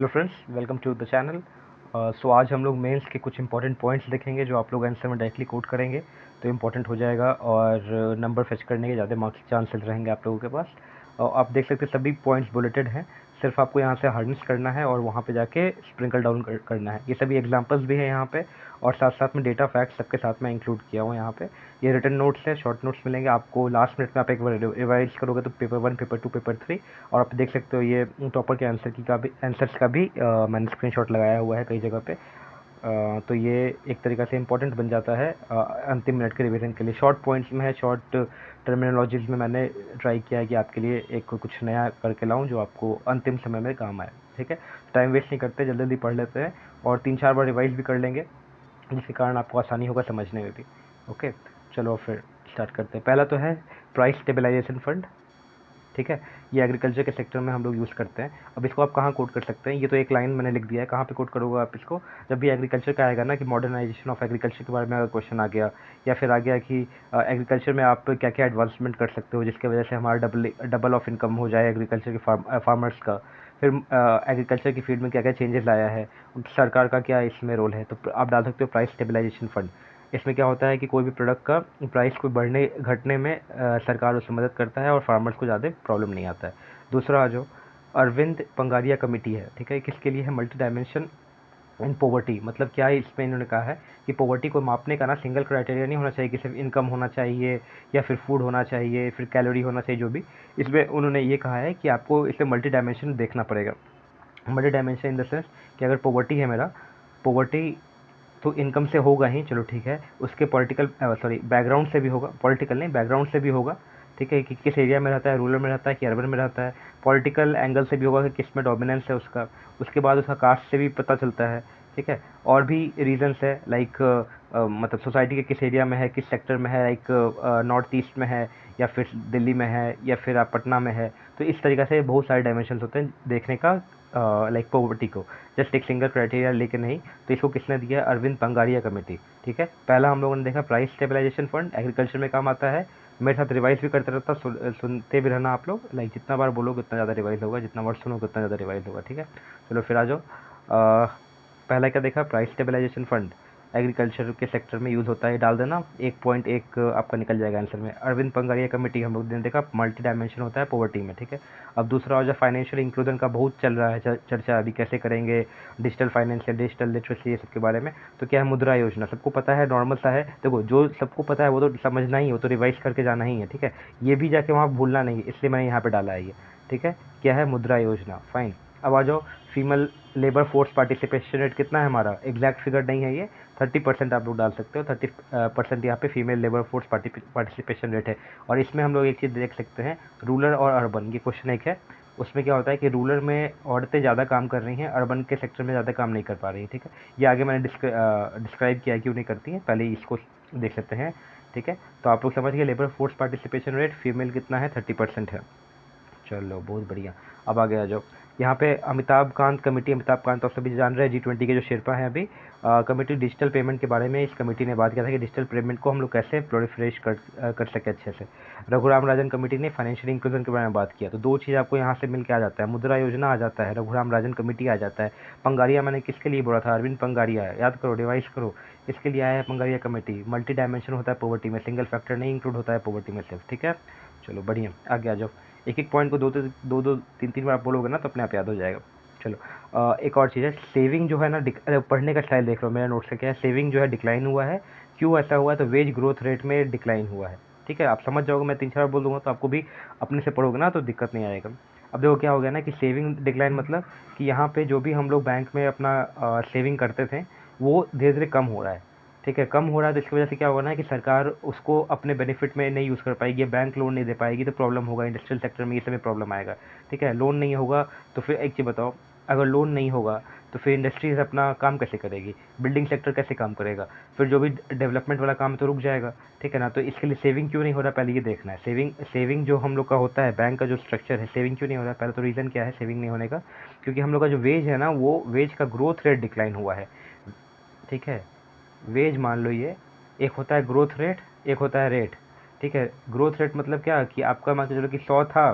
Hello friends, welcome to the channel. So आज हम लोग मेंस के कुछ इंपॉर्टेंट पॉइंट्स देखेंगे जो आप लोग आंसर में डायरेक्टली कोट करेंगे तो इम्पोर्टेंट हो जाएगा और नंबर फेच करने के ज़्यादा मार्क्स चांसेस रहेंगे आप लोगों के पास। आप देख सकते हैं सभी पॉइंट्स बुलेटेड हैं, सिर्फ आपको यहाँ से हार्डनेस करना है और वहाँ पे जाके स्प्रिंकल डाउन करना है। ये सभी एग्जांपल्स भी हैं यहाँ पे और साथ साथ में डेटा फैक्ट्स सबके साथ में इंक्लूड किया हुआ है यहाँ पे। ये रिटन नोट्स है, शॉर्ट नोट्स मिलेंगे आपको लास्ट मिनट में। आप एक बार रिवाइज करोगे तो पेपर 1, पेपर 2, पेपर 3 और आप देख सकते हो ये टॉपर के आंसर्स का भी मैंने स्क्रीनशॉट लगाया हुआ है कई जगह पे। तो ये एक तरीक़ा से इम्पोर्टेंट बन जाता है अंतिम मिनट के रिवीजन के लिए। शॉर्ट पॉइंट्स में है, शॉर्ट टर्मिनोलॉजीज़ में मैंने ट्राई किया है कि आपके लिए एक कुछ नया करके लाऊं जो आपको अंतिम समय में काम आए। ठीक है, टाइम वेस्ट नहीं करते, जल्दी जल्दी पढ़ लेते हैं और 3-4 बार रिवाइज भी कर लेंगे जिसके कारण आपको आसानी होगा समझने में भी। ओके, चलो फिर स्टार्ट करते हैं। पहला तो है प्राइस स्टेबलाइजेशन फंड। ठीक है, ये एग्रीकल्चर के सेक्टर में हम लोग यूज़ करते हैं। अब इसको आप कहाँ कोट कर सकते हैं, ये तो एक लाइन मैंने लिख दिया है, कहाँ पे कोट करोगे आप इसको? जब भी एग्रीकल्चर का आएगा ना कि मॉडर्नाइजेशन ऑफ एग्रीकल्चर के बारे में अगर क्वेश्चन आ गया या फिर आ गया कि एग्रीकल्चर में आप क्या क्या एडवांसमेंट कर सकते हो जिसकी वजह से हमारा डबल ऑफ इनकम हो जाए एग्रीकल्चर के फार्मर्स का। फिर एग्रीकल्चर की फील्ड में क्या क्या चेंजेस लाया है, सरकार का क्या इसमें रोल है, तो आप डाल सकते हो प्राइस स्टेबलाइजेशन फंड। इसमें क्या होता है कि कोई भी प्रोडक्ट का प्राइस को बढ़ने घटने में सरकार उससे मदद करता है और फार्मर्स को ज़्यादा प्रॉब्लम नहीं आता है। दूसरा जो अरविंद पंगारिया कमेटी है, ठीक है, किसके लिए है? Multi dimension in poverty. मतलब क्या है इसमें इन्होंने कहा है कि पॉवर्टी को मापने का ना सिंगल क्राइटेरिया नहीं होना चाहिए कि सिर्फ इनकम होना चाहिए या फिर फूड होना चाहिए, फिर कैलोरी होना चाहिए, जो भी। इसमें उन्होंने ये कहा है कि आपको इसे मल्टी डायमेंशन देखना पड़ेगा। Multi dimension in the sense कि अगर पॉवर्टी है मेरा, पॉवर्टी तो इनकम से होगा ही, चलो ठीक है, उसके पॉलिटिकल बैकग्राउंड से भी होगा, पॉलिटिकल नहीं बैकग्राउंड से भी होगा। ठीक है, कि किस एरिया में रहता है, रूरल में रहता है कि अर्बन में रहता है। पॉलिटिकल एंगल से भी होगा कि किस में डोमिनेंस है उसका। उसके बाद उसका कास्ट से भी पता चलता है। ठीक है, और भी रीजंस है लाइक मतलब सोसाइटी के किस एरिया में है, किस सेक्टर में है, लाइक नॉर्थ ईस्ट में है या फिर दिल्ली में है या फिर आप पटना में है। तो इस तरीक़े से बहुत सारे डायमेंशन होते हैं देखने का लाइक पॉवर्टी को, जस्ट एक सिंगल क्राइटेरिया लेके नहीं। तो इसको किसने दिया? अरविंद पंगारिया कमेटी। ठीक है, पहला हम लोगों ने देखा प्राइस स्टेबलाइजेशन फंड एग्रीकल्चर में काम आता है। मेरे साथ रिवाइज भी करते रहता, सुनते भी रहना आप लोग, लाइक जितना बार बोलोगे उतना ज़्यादा रिवाइज होगा, जितना बार सुनोगे उतना ज़्यादा रिवाइज होगा। ठीक है, चलो फिर आ जाओ। पहला क्या देखा? प्राइस स्टेबलाइजेशन फंड एग्रीकल्चर के सेक्टर में यूज़ होता है, डाल देना। 1.1 आपका निकल जाएगा आंसर में। अरविंद पंगारिया कमेटी हम लोग ने देखा मल्टी डायमेंशन होता है पॉवर्टी में। ठीक है, अब दूसरा हो जाए फाइनेंशियल इंक्लूजन का बहुत चल रहा है चर्चा अभी, कैसे करेंगे डिजिटल फाइनेंस या डिजिटल लिटरेसी, ये सब के बारे में। तो क्या है? मुद्रा योजना सबको पता है, नॉर्मल सा है। देखो, जो सबको पता है वो तो समझना ही है, वो तो रिवाइज करके जाना ही है। ठीक है, ये भी जाके वहाँ भूलना नहीं है, इसलिए मैंने यहाँ पे डाला है ये। ठीक है, क्या है? मुद्रा योजना। फाइन, अब आ जाओ female labour force participation rate कितना है हमारा? एग्जैक्ट फिगर नहीं है ये, 30% आप लोग डाल सकते हो। 30% यहाँ पे female labour force participation rate है। और इसमें हम लोग एक चीज़ देख सकते हैं, रूरल और अर्बन, ये क्वेश्चन एक है। उसमें क्या होता है कि रूरल में औरतें ज़्यादा काम कर रही हैं, अर्बन के सेक्टर में ज़्यादा काम नहीं कर पा रही हैं। ठीक है, ये आगे मैंने डिस्क्राइब किया क्यों नहीं करती हैं, पहले इसको देख सकते हैं। ठीक है, तो आप लोग समझ गए labour force participation rate female कितना है? 30% है। चलो बहुत बढ़िया, अब आगे आ जाओ। यहाँ पे अमिताभ कांत कमेटी, अमिताभ कांत आप सभी जान रहे हैं, G20 के जो शेरपा हैं अभी। कमेटी डिजिटल पेमेंट के बारे में इस कमेटी ने बात किया था कि डिजिटल पेमेंट को हम लोग कैसे प्रोलिफरेट कर सके अच्छे से। रघुराम राजन कमेटी ने फाइनेंशियल इंक्लूजन के बारे में बात किया। तो दो चीज़ आपको यहाँ से मिल के आ जाता है, मुद्रा योजना आ जाता है, रघुराम राजन कमेटी आ जाता है। पंगारिया मैंने किसके लिए बोला था? अरविंद पंगारिया, याद करो, रिवाइज करो, इसके लिए आया है पंगारिया कमेटी। मल्टी डायमेंशन होता है पॉवर्टी में, सिंगल फैक्टर नहीं इंक्लूड होता है पॉवर्टी में सिर्फ। ठीक है, चलो बढ़िया, आगे आ जाओ। एक एक पॉइंट को दो 3 बार बोलोगे ना तो अपने आप याद हो जाएगा। चलो एक और चीज़ है, सेविंग जो है ना, पढ़ने का स्टाइल देख लो मेरा नोट से, क्या है? सेविंग जो है डिक्लाइन हुआ है। क्यों ऐसा हुआ है? तो वेज ग्रोथ रेट में डिक्लाइन हुआ है। ठीक है, आप समझ जाओगे, मैं 3-4 बार बोल दूंगा तो आपको भी अपने से पढ़ोगे ना तो दिक्कत नहीं आएगा। अब देखो क्या हो गया ना कि सेविंग डिक्लाइन मतलब कि यहाँ पे जो भी हम लोग बैंक में अपना सेविंग करते थे वो धीरे धीरे कम हो रहा है। ठीक है, कम हो रहा है तो इसकी वजह से क्या होगा ना कि सरकार उसको अपने बेनिफिट में नहीं यूज़ कर पाएगी, बैंक लोन नहीं दे पाएगी, तो प्रॉब्लम होगा इंडस्ट्रियल सेक्टर में, ये सब प्रॉब्लम आएगा। ठीक है, लोन नहीं होगा तो फिर एक चीज़ बताओ, अगर लोन नहीं होगा तो फिर इंडस्ट्रीज अपना काम कैसे करेगी, बिल्डिंग सेक्टर कैसे काम करेगा, फिर जो भी डेवलपमेंट वाला काम है तो रुक जाएगा। ठीक है ना, तो इसके लिए सेविंग क्यों नहीं हो रहा पहले ये देखना है। सेविंग जो हम लोग का होता है, बैंक का जो स्ट्रक्चर है, सेविंग क्यों नहीं हो रहा है पहले, तो रीज़न क्या है सेविंग नहीं होने का? क्योंकि हम लोग का जो वेज है ना, वो वेज का ग्रोथ रेट डिक्लाइन हुआ है। ठीक है, वेज मान लो ये, एक होता है ग्रोथ रेट, एक होता है रेट। ठीक है, ग्रोथ रेट मतलब क्या कि आपका मान के चलो कि 100 था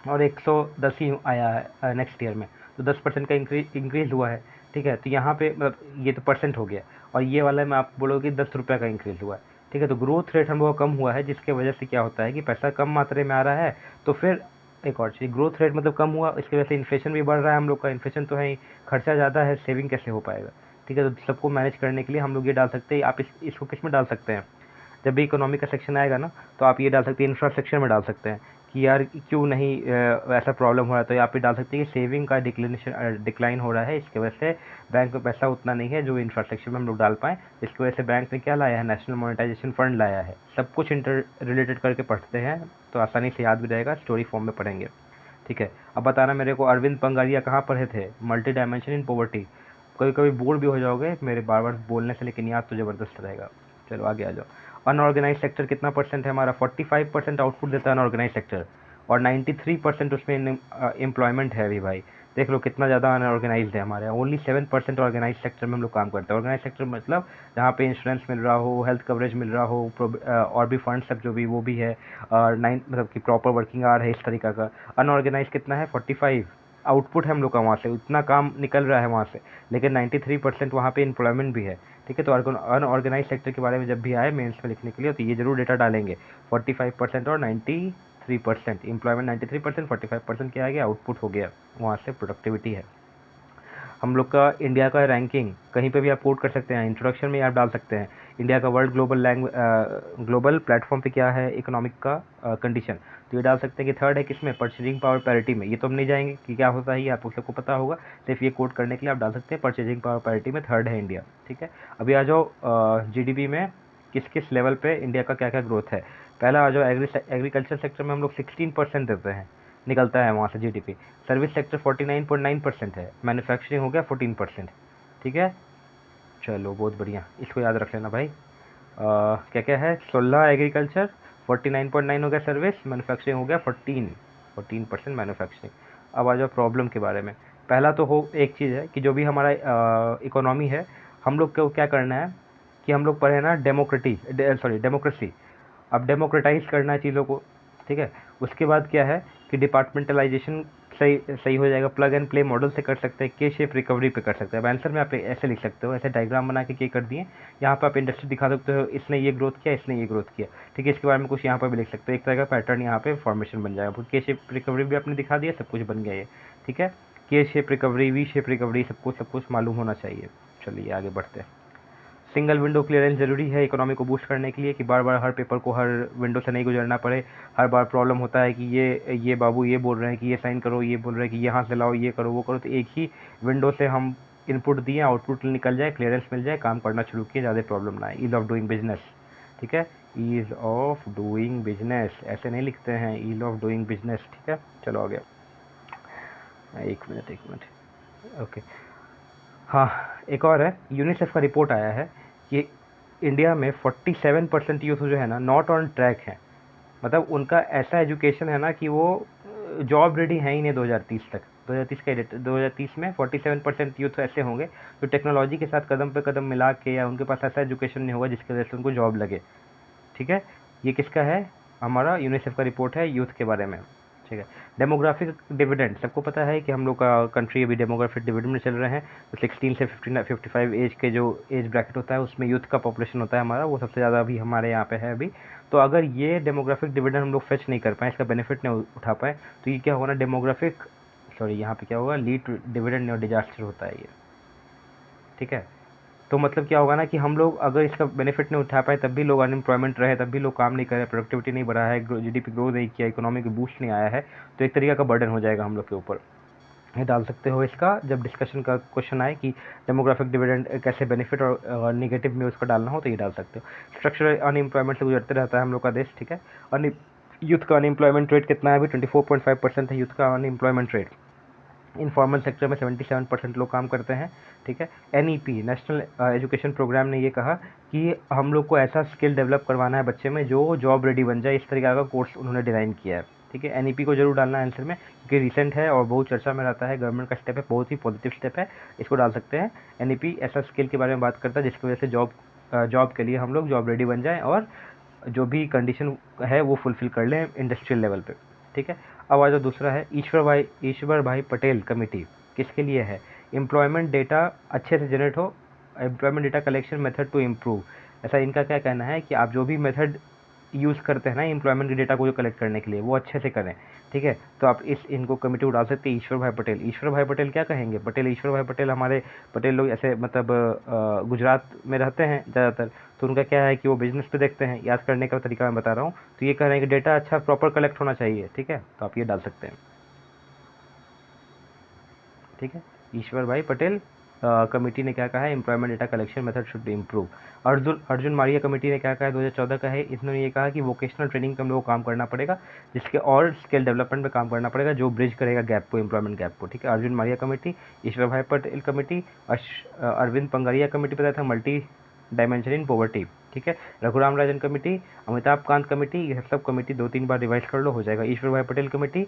और 110 ही आया है नेक्स्ट ईयर में, तो 10% का इंक्रीज़ हुआ है, ठीक है। तो यहाँ पे मतलब ये तो परसेंट हो गया, और ये वाला में आप बोलोगे 10 रुपये का इंक्रीज़ हुआ है, ठीक है। तो ग्रोथ रेट हम लोग का कम हुआ है, जिसके वजह से क्या होता है कि पैसा कम मात्रा में आ रहा है। तो फिर एक और चीज़, ग्रोथ रेट मतलब कम हुआ, इसकी वजह से इन्फ्लेशन भी बढ़ रहा है हम लोग का। इन्फ्लेशन तो है ही, खर्चा ज़्यादा है, सेविंग कैसे हो पाएगा, ठीक है। तो सबको मैनेज करने के लिए हम लोग ये डाल सकते हैं। आप इसको किस में डाल सकते हैं, जब भी इकोनॉमी का सेक्शन आएगा ना, तो आप ये डाल सकते हैं, इंफ्रास्ट्रक्चर में डाल सकते हैं कि यार क्यों नहीं ऐसा प्रॉब्लम हो रहा है। तो आप ये डाल सकते हैं कि सेविंग का डिक्लाइन हो रहा है, इसकी वजह से बैंक में पैसा उतना नहीं है जो इंफ्रास्ट्रक्चर में हम लोग डाल पाएँ। इसकी वजह से बैंक ने क्या लाया है, नेशनल मोनेटाइजेशन फंड लाया है। सब कुछ इंटर रिलेटेड करके पढ़ते हैं तो आसानी से याद भी रहेगा, स्टोरी फॉर्म में पढ़ेंगे, ठीक है। अब बताना मेरे को, अरविंद पंगारिया कहाँ पढ़े थे, मल्टी डायमेंशन इन पॉवर्टी। कभी कभी बोर भी हो जाओगे मेरे बार बार बोलने से, लेकिन याद तो ज़बरदस्त रहेगा। चलो आगे आ जाओ। अनऑर्गेनाइज सेक्टर कितना परसेंट है हमारा, 45% आउटपुट देता है अनऑर्गेनाइज सेक्टर, और 93% उसमें एम्प्लॉयमेंट है अभी भाई। देख लो कितना ज़्यादा अनऑर्गेनाइज है हमारे यहाँ। ओनली 7% ऑर्गेनाइज सेक्टर में हम लोग काम करते हैं। ऑर्गेनाइज सेक्टर मतलब जहाँ पे इंश्योरेंस मिल रहा हो, हेल्थ कवरेज मिल रहा हो, और भी फंड सब जो भी वो भी है, और 9 मतलब कि प्रॉपर वर्किंग आवर है, इस तरीका का। अनऑर्गेनाइज कितना है, 45 आउटपुट है हम लोग का वहाँ से, उतना काम निकल रहा है वहाँ से, लेकिन 93% वहाँ पे एम्प्लॉयमेंट भी है, ठीक है। तो अनऑर्गेनाइज सेक्टर के बारे में जब भी आए मेंस में लिखने के लिए, तो ये जरूर डेटा डालेंगे, 45% और 93%। एम्प्लॉयमेंट 93%, 45% क्या आ गया, आउटपुट हो गया, वहाँ से प्रोडक्टिविटी है। हम लोग का इंडिया का रैंकिंग कहीं पे भी आप कोट कर सकते हैं, इंट्रोडक्शन में आप डाल सकते हैं इंडिया का वर्ल्ड ग्लोबल प्लेटफॉर्म पे क्या है इकोनॉमिक का कंडीशन। तो ये डाल सकते हैं कि थर्ड है किसमें, परचेजिंग पावर पैरिटी में। ये तो हम नहीं जाएंगे कि क्या होता है, ये आप सबको पता होगा, सिर्फ ये कोट करने के लिए आप डाल सकते हैं परचेजिंग पावर पैरिटी में थर्ड है इंडिया, ठीक है। अभी आ जाओ जीडीपी में किस किस लेवल पे इंडिया का क्या क्या ग्रोथ है। पहला आ जाओ, एग्रीकल्चर सेक्टर में हम लोग 16% देते हैं, निकलता है वहाँ से जीडीपी। सर्विस सेक्टर 49.9% है, मैन्युफैक्चरिंग हो गया 14%, ठीक है। चलो बहुत बढ़िया, इसको याद रख लेना भाई। क्या क्या है, 16 एग्रीकल्चर, 49.9 हो गया सर्विस, मैन्युफैक्चरिंग हो गया 14% मैन्युफैक्चरिंग। अब आ जाओ प्रॉब्लम के बारे में। पहला तो हो एक चीज़ है कि जो भी हमारा इकोनॉमी है, हम लोग को क्या करना है कि हम लोग पढ़े ना डेमोक्रेसी। अब डेमोक्रेटाइज करना है चीज़ों को, ठीक है। उसके बाद क्या है कि डिपार्टमेंटलाइजेशन सही सही हो जाएगा, प्लग एंड प्ले मॉडल से कर सकते हैं, के शेप रिकवरी पे कर सकते हैं। अब आंसर में आप ऐसे लिख सकते हो, ऐसे डायग्राम बना के के कर दिए, यहाँ पे आप इंडस्ट्री दिखा सकते हो, इसने ये ग्रोथ किया, इसने ये ग्रोथ किया, ठीक है। इसके बारे में कुछ यहाँ पर भी लिख सकते हो, एक तरह का पैटर्न यहाँ पे फॉर्मेशन बन जाएगा। के शेप रिकवरी भी आपने दिखा दिया, सब कुछ बन गया ये, ठीक है। के shape recovery, V shape recovery, सब कुछ मालूम होना चाहिए। चलिए आगे बढ़ते हैं। सिंगल विंडो क्लियरेंस जरूरी है इकोनॉमी को बूस्ट करने के लिए, कि बार बार हर पेपर को हर विंडो से नहीं गुजरना पड़े। हर बार प्रॉब्लम होता है कि ये बाबू ये बोल रहे हैं कि ये साइन करो, ये बोल रहे हैं कि यहाँ से लाओ, ये करो वो करो। तो एक ही विंडो से हम इनपुट दिए, आउटपुट निकल जाए, क्लियरेंस मिल जाए, काम करना शुरू किए, ज़्यादा प्रॉब्लम ना है। ईज ऑफ डूइंग बिजनेस, ठीक है। ईज ऑफ डूइंग बिजनेस ऐसे नहीं लिखते हैं, ईज ऑफ डूइंग बिजनेस, ठीक है। चलो आ गया, एक मिनट, ओके। हाँ, एक और है, यूनिसेफ का रिपोर्ट आया है कि इंडिया में 47% यूथ जो है ना नॉट ऑन ट्रैक है। मतलब उनका ऐसा एजुकेशन है ना कि वो जॉब रेडी है ही नहीं 2030 तक। 2030 में 47% यूथ ऐसे होंगे जो टेक्नोलॉजी के साथ कदम पे कदम मिला के, या उनके पास ऐसा एजुकेशन नहीं होगा जिसकी वजह से उनको जॉब लगे, ठीक है। ये किसका है, हमारा यूनिसेफ का रिपोर्ट है यूथ के बारे में, ठीक है। डेमोग्राफिक डिविडेंड सबको पता है कि हम लोग का कंट्री अभी डेमोग्राफिक डिविडेंड में चल रहे हैं। तो 16 से 55 एज के जो एज ब्रैकेट होता है उसमें यूथ का पॉपुलेशन होता है हमारा, वो सबसे ज़्यादा अभी हमारे यहाँ पे है अभी। तो अगर ये डेमोग्राफिक डिविडेंड हम लोग फेच नहीं कर पाए, इसका बेनिफिट नहीं उठा पाए, तो ये क्या होगा ना, यहाँ पे क्या होगा, लीड डिविडेंड और डिजास्टर होता है ये, ठीक है। तो मतलब क्या होगा ना कि हम लोग अगर इसका बेनिफिट नहीं उठा पाए, तब भी लोग अनएम्प्लॉयमेंट रहे, तब भी लोग काम नहीं करे, प्रोडक्टिविटी नहीं बढ़ा है, जीडीपी ग्रो नहीं किया, इकोनॉमी की बूस्ट नहीं आया है, तो एक तरीका का बर्डन हो जाएगा हम लोग के ऊपर। ये डाल सकते हो इसका, जब डिस्कशन का क्वेश्चन आए कि डेमोग्राफिक डिविडेंड कैसे बेनिफिट और नेगेटिव में उसका डालना हो, तो ये डाल सकते हो। स्ट्रक्चरल अनएम्प्लॉयमेंट से गुजरते रहता है हम लोग का देश, ठीक है। यूथ का अनएम्प्लॉयमेंट रेट कितना है अभी, 24.5% है यूथ का अनएम्प्लॉयमेंट रेट। इनफॉर्मल सेक्टर में 77% लोग काम करते हैं, ठीक है। एनईपी नेशनल एजुकेशन प्रोग्राम ने ये कहा कि हम लोग को ऐसा स्किल डेवलप करवाना है बच्चे में जो जॉब रेडी बन जाए, इस तरीके का कोर्स उन्होंने डिज़ाइन किया है, ठीक है। एनईपी को जरूर डालना है आंसर में, क्योंकि रिसेंट है और बहुत चर्चा में रहता है, गवर्नमेंट का स्टेप है, बहुत ही पॉजिटिव स्टेप है, इसको डाल सकते हैं। एनईपी ऐसा स्किल के बारे में बात करता है जिसकी वजह से जॉब के लिए हम लोग जॉब रेडी बन जाएँ और जो भी कंडीशन है वो फुलफिल कर लें इंडस्ट्रियल लेवल पे, ठीक है। अब आ जाओ दूसरा है ईश्वर भाई पटेल कमेटी। किसके लिए है? एम्प्लॉयमेंट डेटा अच्छे से जनरेट हो, employment data collection method to improve. ऐसा इनका क्या कहना है कि आप जो भी मेथड यूज़ करते हैं ना एम्प्लॉयमेंट के डेटा को जो कलेक्ट करने के लिए, वो अच्छे से करें, ठीक है। तो आप इनको कमेटी उड़ा सकते हैं ईश्वर भाई पटेल। ईश्वर भाई पटेल क्या कहेंगे? ईश्वर भाई पटेल हमारे पटेल लोग ऐसे मतलब गुजरात में रहते हैं ज़्यादातर, तो उनका क्या है कि वो बिजनेस पे देखते हैं। याद करने का तरीका मैं बता रहा हूँ। तो ये कह रहे हैं कि डेटा अच्छा प्रॉपर कलेक्ट होना चाहिए, ठीक है। तो आप ये डाल सकते हैं, ठीक है। ईश्वर भाई पटेल कमेटी ने क्या कहा है? Employment data collection method should improve. Arjun Maria committee ने क्या कहा है? 2014 का है। इन्होंने ये कहा कि वोकेशनल ट्रेनिंग पे हम लोग को काम करना पड़ेगा, जिसके और स्किल डेवलपमेंट पे काम करना पड़ेगा, जो ब्रिज करेगा गैप को, एम्प्लॉयमेंट गैप को, ठीक है। अर्जुन मारिया कमेटी, ईश्वर भाई पटेल कमेटी, अरविंद पंगारिया कमेटी बताया था मल्टी डायमेंशन इन पॉवर्टी, ठीक है। रघुराम राजन कमेटी, अमिताभ कांत कमेटी, ये सब कमेटी 2-3 बार रिवाइज कर लो, हो जाएगा। ईश्वर भाई पटेल कमेटी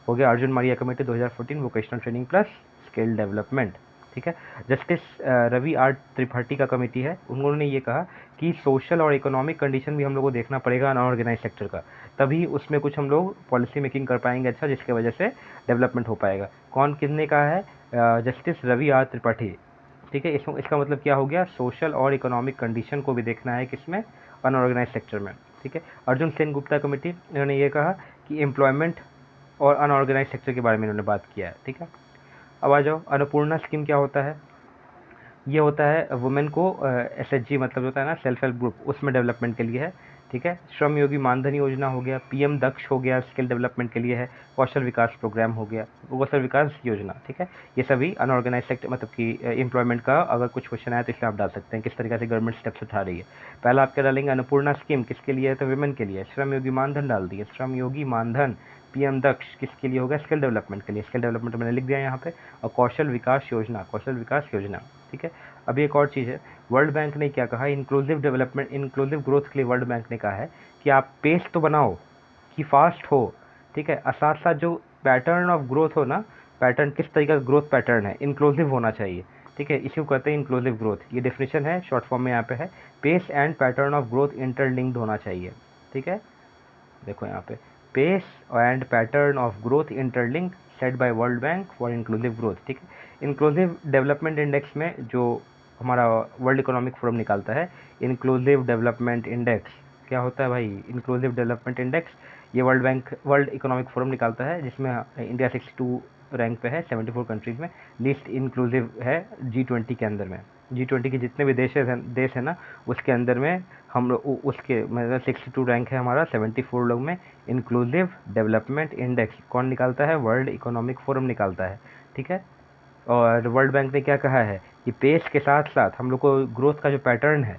हो गया। Arjun Maria committee 2014 vocational training plus skill development, ठीक है। जस्टिस रवि आर त्रिपाठी का कमेटी है, उन्होंने ये कहा कि सोशल और इकोनॉमिक कंडीशन भी हम लोग को देखना पड़ेगा अनऑर्गेनाइज सेक्टर का, तभी उसमें कुछ हम लोग पॉलिसी मेकिंग कर पाएंगे अच्छा, जिसके वजह से डेवलपमेंट हो पाएगा। कौन किसने कहा है? जस्टिस रवि आर त्रिपाठी, ठीक है। इसका मतलब क्या हो गया? सोशल और इकोनॉमिक कंडीशन को भी देखना है किसमें? अनऑर्गेनाइज सेक्टर में, ठीक है। अर्जुन सेन गुप्ता कमेटी, इन्होंने ये कहा कि एम्प्लॉयमेंट और अनऑर्गेनाइज सेक्टर के बारे में इन्होंने बात किया है, ठीक है। अब आ जाओ, अन्नपूर्णा स्कीम क्या होता है? ये होता है वुमेन को एसएचजी मतलब होता है ना, सेल्फ हेल्प ग्रुप, उसमें डेवलपमेंट के लिए है, ठीक है। श्रम योगी मानधन योजना हो गया, पीएम दक्ष हो गया, स्किल डेवलपमेंट के लिए है, कौशल विकास प्रोग्राम हो गया, कौशल विकास योजना, ठीक है। ये सभी अनऑर्गेनाइज सेक्टर मतलब कि एम्प्लॉयमेंट का अगर कुछ क्वेश्चन आया तो इसमें आप डाल सकते हैं किस तरीके से गवर्नमेंट स्टेप्स उठा रही है। पहला आप क्या डालेंगे? अन्नपूर्णा स्कीम किसके लिए है? तो वुमेन के लिए। श्रम योगी मानधन डाल दिए, श्रम योगी मानधन। पीएम दक्ष किसके लिए होगा? स्किल डेवलपमेंट के लिए, स्किल डेवलपमेंट मैंने लिख दिया यहाँ पे। और कौशल विकास योजना, कौशल विकास योजना, ठीक है। अभी एक और चीज़ है, वर्ल्ड बैंक ने क्या कहा? इंक्लूसिव डेवलपमेंट, इंक्लूसिव ग्रोथ के लिए वर्ल्ड बैंक ने कहा है कि आप पेस तो बनाओ कि फास्ट हो, ठीक है, और साथ साथ जो पैटर्न ऑफ ग्रोथ हो ना, पैटर्न किस तरीके का ग्रोथ पैटर्न है, इंक्लूसिव होना चाहिए, ठीक है। इसी को कहते हैं इंक्लूसिव ग्रोथ। ये डेफिनेशन है, शॉर्ट फॉर्म में यहाँ पे है। Pace and pattern of growth interlinked होना चाहिए, ठीक है। देखो यहाँ पे, pace and pattern of growth interlinked set by World Bank for inclusive growth, ठीक है। इंक्लूसिव डेवलपमेंट इंडेक्स में जो हमारा वर्ल्ड इकोनॉमिक फोरम निकालता है, इंक्लूसिव डेवलपमेंट इंडेक्स क्या होता है भाई? इंक्लूसिव डेवलपमेंट इंडेक्स ये वर्ल्ड इकोनॉमिक फोरम निकालता है, जिसमें इंडिया 62 रैंक पे है 74 कंट्रीज़ में। लीस्ट इंक्लूसिव है G20 के अंदर में। G20 के जितने भी देश है ना, उसके अंदर में हम लोग उसके मतलब 62 रैंक है हमारा 74 लोग में। इंक्लूसिव डेवलपमेंट इंडेक्स कौन निकालता है? वर्ल्ड इकोनॉमिक फोरम निकालता है, ठीक है। और वर्ल्ड बैंक ने क्या कहा है कि पेस के साथ साथ हम लोग को ग्रोथ का जो पैटर्न है,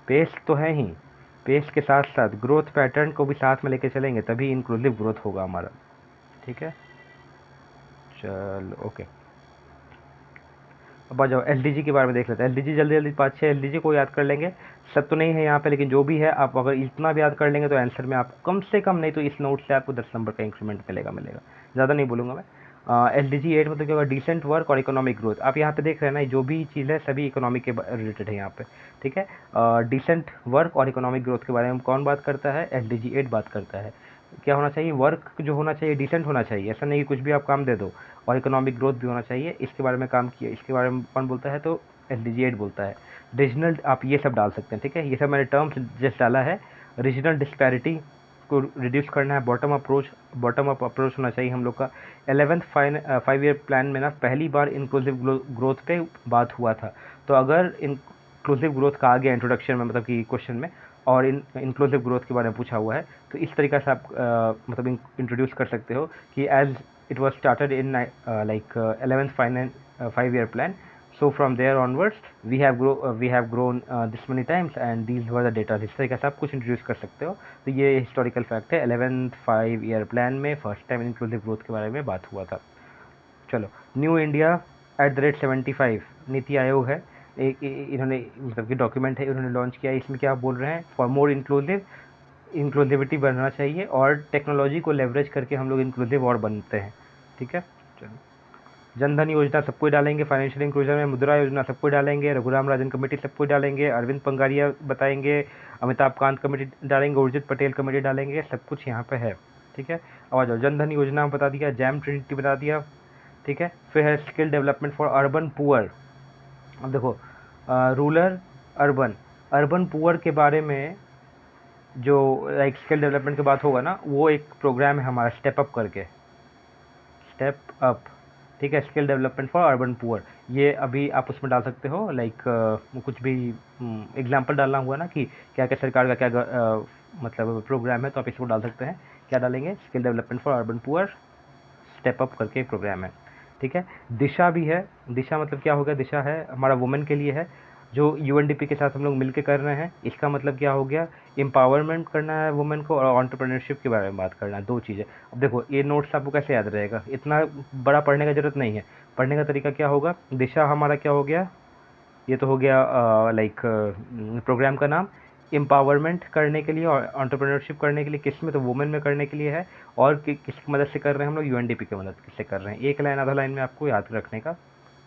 पेस तो है ही, पेस के साथ साथ ग्रोथ पैटर्न को भी साथ में लेके चलेंगे तभी इंक्लूसिव ग्रोथ होगा हमारा, ठीक है। चलो ओके, अब आ जाओ एलडीजी के बारे में देख लेते हैं। एलडीजी जल्दी जल्दी 5-6 एलडीजी को याद कर लेंगे, सब तो नहीं है यहाँ पे, लेकिन जो भी है आप अगर इतना भी याद कर लेंगे तो आंसर में आप कम से कम नहीं तो इस नोट से आपको 10 नंबर का इंक्रीमेंट मिलेगा। ज़्यादा नहीं बोलूँगा मैं। एलडीजी 8 मतलब क्या होगा? डिसेंट वर्क और इकोनॉमिक ग्रोथ। आप यहाँ पे देख रहे हैं ना, जो भी चीज़ है सभी इकोनॉमी के रिलेटेड है यहाँ पे, ठीक है। डिसेंट वर्क और इकोनॉमिक ग्रोथ के बारे में कौन बात करता है? एलडीजी 8 बात करता है। क्या होना चाहिए? वर्क जो होना चाहिए डिसेंट होना चाहिए, ऐसा नहीं कि कुछ भी आप काम दे दो, और इकोनॉमिक ग्रोथ भी होना चाहिए, इसके बारे में काम किया। इसके बारे में कौन बोलता है? तो एलडीजी 8 बोलता है। रीजनल आप ये सब डाल सकते हैं, ठीक है। ये सब मैंने टर्म्स जस्ट डाला है। रीजनल डिस्पैरिटी को रिड्यूस करना है, बॉटम अप अप्रोच होना चाहिए हम लोग का। 11th 5 ईयर प्लान में ना पहली बार इंक्लूसिव ग्रोथ पे बात हुआ था, तो अगर इंक्लूसिव ग्रोथ का आ गया इंट्रोडक्शन में मतलब कि क्वेश्चन में, और इंक्लूसिव ग्रोथ के बारे में पूछा हुआ है, तो इस तरीके से आप मतलब इंट्रोड्यूस कर सकते हो कि as it was started in 11th 5 year plan, so from there onwards we have grown this many times and these were the data। इस तरीके से आप कुछ इंट्रोड्यूस कर सकते हो। तो ये हिस्टोरिकल फैक्ट है, 11th 5 year plan में फर्स्ट टाइम इंक्लूसिव ग्रोथ के बारे में बात हुआ था। चलो, न्यू इंडिया @75 नीति आयोग है, इन्होंने मतलब कि डॉक्यूमेंट है, इन्होंने लॉन्च किया। इसमें क्या बोल रहे हैं? फॉर मोर इंक्लूसिविटी बढ़ना चाहिए, और टेक्नोलॉजी को लेवरेज करके हम लोग इंक्लूसिव और बनते हैं, ठीक है। चलो, जनधन योजना सबको डालेंगे, फाइनेंशियल इंक्लूजन में मुद्रा योजना सबको डालेंगे, रघुराम राजन कमेटी सबको डालेंगे, अरविंद पंगारिया बताएंगे, अमिताभ कांत कमेटी डालेंगे, उर्जित पटेल कमेटी डालेंगे, सब कुछ यहाँ पे है, ठीक है। अब आ जाओ, जनधन योजना बता दिया, जैम ट्रिनिटी बता दिया, ठीक है। फिर है skill development for urban poor. अब देखो रूरल अर्बन, अर्बन पुअर के बारे में जो लाइक स्किल डेवलपमेंट की बात होगा ना, वो एक प्रोग्राम है हमारा स्टेप अप करके, स्टेप अप, ठीक है। Skill development for urban poor, ये अभी आप उसमें डाल सकते हो लाइक कुछ भी एग्जांपल डालना हुआ ना कि क्या क्या सरकार का क्या मतलब प्रोग्राम है, तो आप इसको डाल सकते हैं। क्या डालेंगे? Skill development for urban poor step up करके एक प्रोग्राम है, ठीक है। दिशा भी है। दिशा मतलब क्या हो गया? दिशा है हमारा वुमेन के लिए है, जो यूएनडीपी के साथ हम लोग मिलकर कर रहे हैं। इसका मतलब क्या हो गया? एम्पावरमेंट करना है वुमेन को और एंटरप्रेन्योरशिप के बारे में बात करना है, दो चीज़ें। अब देखो ये नोट्स आपको कैसे याद रहेगा, इतना बड़ा पढ़ने का जरूरत नहीं है। पढ़ने का तरीका क्या होगा? दिशा हमारा क्या हो गया? ये तो हो गया लाइक प्रोग्राम का नाम। एम्पावरमेंट करने के लिए और एंटरप्रेन्योरशिप करने के लिए किस में? तो वुमेन में करने के लिए है। और किसकी मदद से कर रहे हैं हम लोग? यूएनडीपी की मदद से कर रहे हैं। एक लाइन आधा लाइन में आपको याद रखने का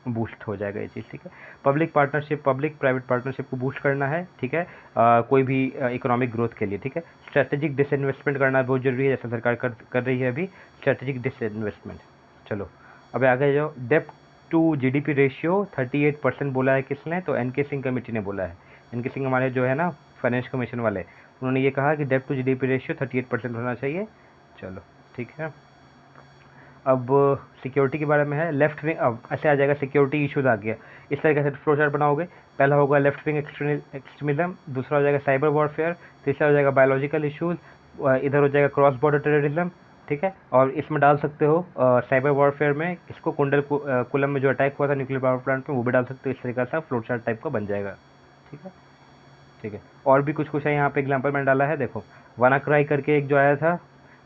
बूस्ट हो जाएगा ये चीज़, ठीक है। Public partnership, public private partnership को बूस्ट करना है, ठीक है। कोई भी इकोनॉमिक ग्रोथ के लिए, ठीक है। स्ट्रेटेजिक डिसइन्वेस्टमेंट करना बहुत जरूरी है, जैसा सरकार कर रही है अभी स्ट्रेटेजिक डिसइन्वेस्टमेंट। चलो अब आगे जाओ। डेप्ट टू जीडीपी रेशियो 38% बोला है किसने? तो एनके सिंह कमेटी ने बोला है। एनके सिंह हमारे जो है ना फाइनेंस कमीशन वाले, उन्होंने ये कहा कि डेप्ट टू जीडीपी रेशियो 38% होना चाहिए। चलो ठीक है। अब सिक्योरिटी के बारे में है। लेफ्ट विंग, अब ऐसे आ जाएगा सिक्योरिटी इशूज़ आ गया। इस तरीके से फ्लो चार्ट बनाओगे। पहला होगा लेफ्ट विंग एक्सट्रीमिज्म, दूसरा हो जाएगा साइबर वॉरफेयर, तीसरा हो जाएगा बायोलॉजिकल इशूज़, इधर हो जाएगा क्रॉस बॉर्डर टेररिज्म, ठीक है। और इसमें डाल सकते हो साइबर वॉरफेयर में इसको कुल्लम में जो अटैक हुआ था न्यूक्लियर पावर प्लांट में, वो भी डाल सकते हो। इस तरीके से फ्लो चार्ट टाइप का बन जाएगा, ठीक है। ठीक है, और भी कुछ है यहाँ पे एग्जाम्पल मैंने डाला है। देखो वानाक्राई करके एक जो आया था,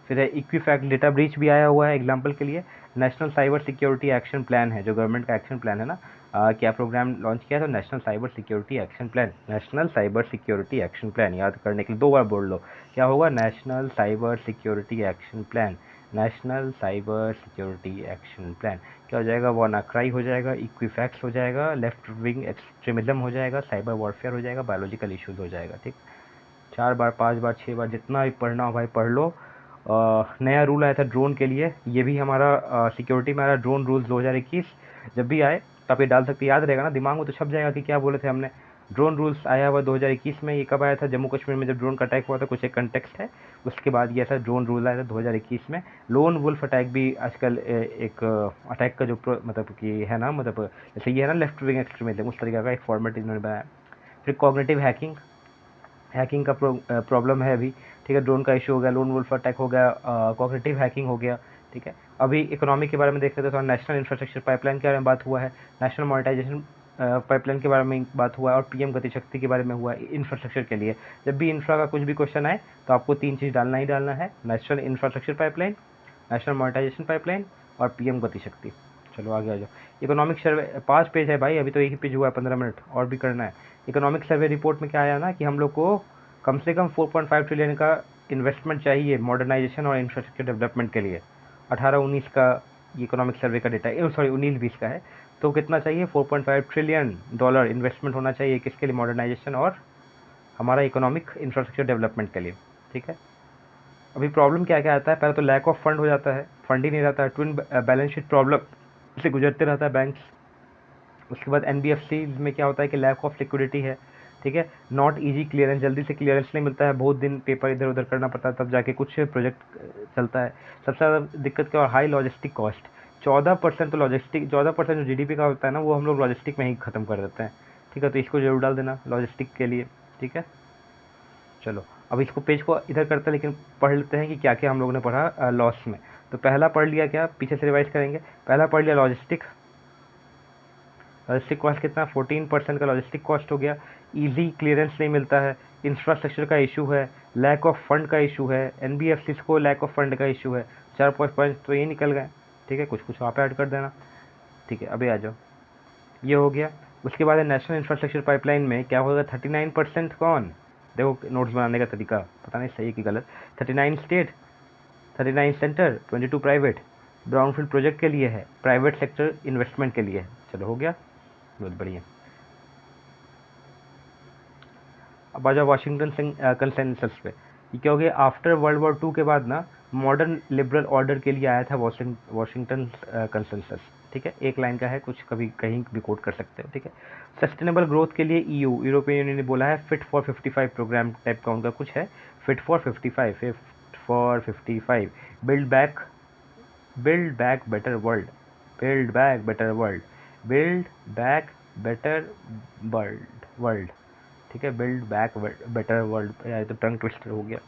फिर इक्विफैक्ट डेटा ब्रीच भी आया हुआ है एग्जाम्पल के लिए। National cyber security action plan है, जो गवर्नमेंट का एक्शन प्लान है ना, क्या प्रोग्राम लॉन्च किया है? तो national cyber security action plan, national cyber security action plan. याद करने के लिए 2 बार बोल लो, क्या होगा? National cyber security action plan, national cyber security action plan. क्या हो जाएगा? वानाक्राई हो जाएगा, इक्विफैक्स हो जाएगा, लेफ्ट विंग एक्सट्रीमिज्म हो जाएगा, साइबर वॉरफेयर हो जाएगा, बायोलॉजिकल इश्यूज हो जाएगा, ठीक। 4 बार 5 बार 6 बार जितना भी पढ़ना हो भाई पढ़ लो। नया रूल आया था ड्रोन के लिए, ये भी हमारा सिक्योरिटी में आ रहा है, ड्रोन रूल्स 2021। जब भी आए तो आप ये डाल सकते, याद रहेगा ना, दिमाग में तो छप जाएगा कि क्या बोले थे हमने। ड्रोन रूल्स आया हुआ 2021 में। ये कब आया था? जम्मू कश्मीर में जब ड्रोन का अटैक हुआ था, कुछ एक कंटेक्स्ट है, उसके बाद ये ऐसा ड्रोन रूल आया था 2021 में। लोन वुल्फ अटैक भी आजकल एक अटैक का जो मतलब कि है ना, मतलब जैसे ये है ना लेफ्ट विंग एक्सट्रीमिज्म, उस तरीके का एक फॉर्मेट इन्होंने बनाया। फिर कॉग्निटिव हैकिंग, हैकिंग का प्रॉब्लम है अभी, ठीक है। ड्रोन का इशू हो गया, लोन वुल्फ अटैक हो गया, कॉग्निटिव हैकिंग हो गया, ठीक है। अभी इकोनॉमी के बारे में देख लेते हैं तो नेशनल इंफ्रास्ट्रक्चर पाइपलाइन के बारे में बात हुआ है, नेशनल मोनेटाइजेशन पाइपलाइन के बारे में बात हुआ है, और पीएम गति शक्ति के बारे में हुआ है इंफ्रास्ट्रक्चर के लिए। जब भी इंफ्रा का कुछ भी क्वेश्चन आए तो आपको 3 चीज़ डालना ही डालना है, national infrastructure pipeline, national monetization pipeline और पीएम गति शक्ति। चलो आगे आ जाओ। इकोनॉमिक सर्वे 5 पेज है भाई, अभी तो एक ही पेज हुआ है, 15 मिनट और भी करना है। इकोनॉमिक सर्वे रिपोर्ट में क्या आया ना कि हम लोग को कम से कम 4.5 ट्रिलियन का इन्वेस्टमेंट चाहिए मॉडर्नाइजेशन और इंफ्रास्ट्रक्चर डेवलपमेंट के लिए। 18-19 का इकोनॉमिक सर्वे का डेटा है, सॉरी 19-20 का है। तो कितना चाहिए? 4.5 ट्रिलियन डॉलर इन्वेस्टमेंट होना चाहिए, किसके लिए? मॉडर्नाइजेशन और हमारा इकोनॉमिक इंफ्रास्ट्रक्चर डेवलपमेंट के लिए, ठीक है। अभी प्रॉब्लम क्या क्या आता है? पहले तो लैक ऑफ फंड हो जाता है, फंड ही नहीं रहता है, ट्विन बैलेंस शीट प्रॉब्लम से गुजरते रहता है बैंक्स। उसके बाद एनबीएफसी में क्या होता है कि लैक ऑफ लिक्विडिटी है, ठीक है। नॉट इजी क्लियरेंस, जल्दी से क्लियरेंस नहीं मिलता है, बहुत दिन पेपर इधर उधर करना पड़ता है तब जाके कुछ प्रोजेक्ट चलता है। सबसे ज़्यादा दिक्कत क्या? और हाई लॉजिस्टिक कॉस्ट, 14% तो लॉजिस्टिक, 14% जो जीडीपी का होता है ना, वो हम लोग लॉजिस्टिक में ही ख़त्म कर देते हैं, ठीक है। तो इसको जरूर डाल देना लॉजिस्टिक के लिए, ठीक है। चलो अब इसको पेज को इधर करते हैं, लेकिन पढ़ लेते हैं कि क्या क्या हम लोगों ने पढ़ा लॉस में। तो पहला पढ़ लिया, क्या पीछे से रिवाइज करेंगे। पहला पढ़ लिया लॉजिस्टिक, लॉजिस्टिक कॉस्ट कितना? 14% का लॉजिस्टिक कॉस्ट हो गया। इजी क्लियरेंस नहीं मिलता है, इंफ्रास्ट्रक्चर का इशू है, लैक ऑफ फंड का इशू है, एनबीएफसी को लैक ऑफ फंड का इशू है। 4 पॉइंट तो ये निकल गए, ठीक है। कुछ कुछ आप ऐड कर देना, ठीक है। अभी आ जाओ, ये हो गया। उसके बाद नेशनल इंफ्रास्ट्रक्चर पाइपलाइन में क्या होगा? 39% कौन? देखो नोट्स बनाने का तरीका पता नहीं सही कि गलत। 39 state, 39 centre, 22 private. Brownfield project के लिए है, प्राइवेट सेक्टर इन्वेस्टमेंट के लिए है। चलो हो गया, बहुत बढ़िया। अब आ जाओ वाशिंगटन कंसेंसस पे। ये क्या हो गया? आफ्टर वर्ल्ड वॉर 2 के बाद ना मॉडर्न लिबरल ऑर्डर के लिए आया था वाशिंगटन कंसेंसस, ठीक है, एक लाइन का है, कुछ कभी कहीं भी कोट कर सकते हो, ठीक है। सस्टेनेबल ग्रोथ के लिए ईयू यूरोपियन यूनियन ने बोला है फिट फॉर 55 प्रोग्राम टाइप का उनका कुछ है, fit for 55 build back better world, build back better world, build back better world, ठीक है, बिल्ड बैक बेटर वर्ल्ड, यार तो टंग ट्विस्टर हो गया,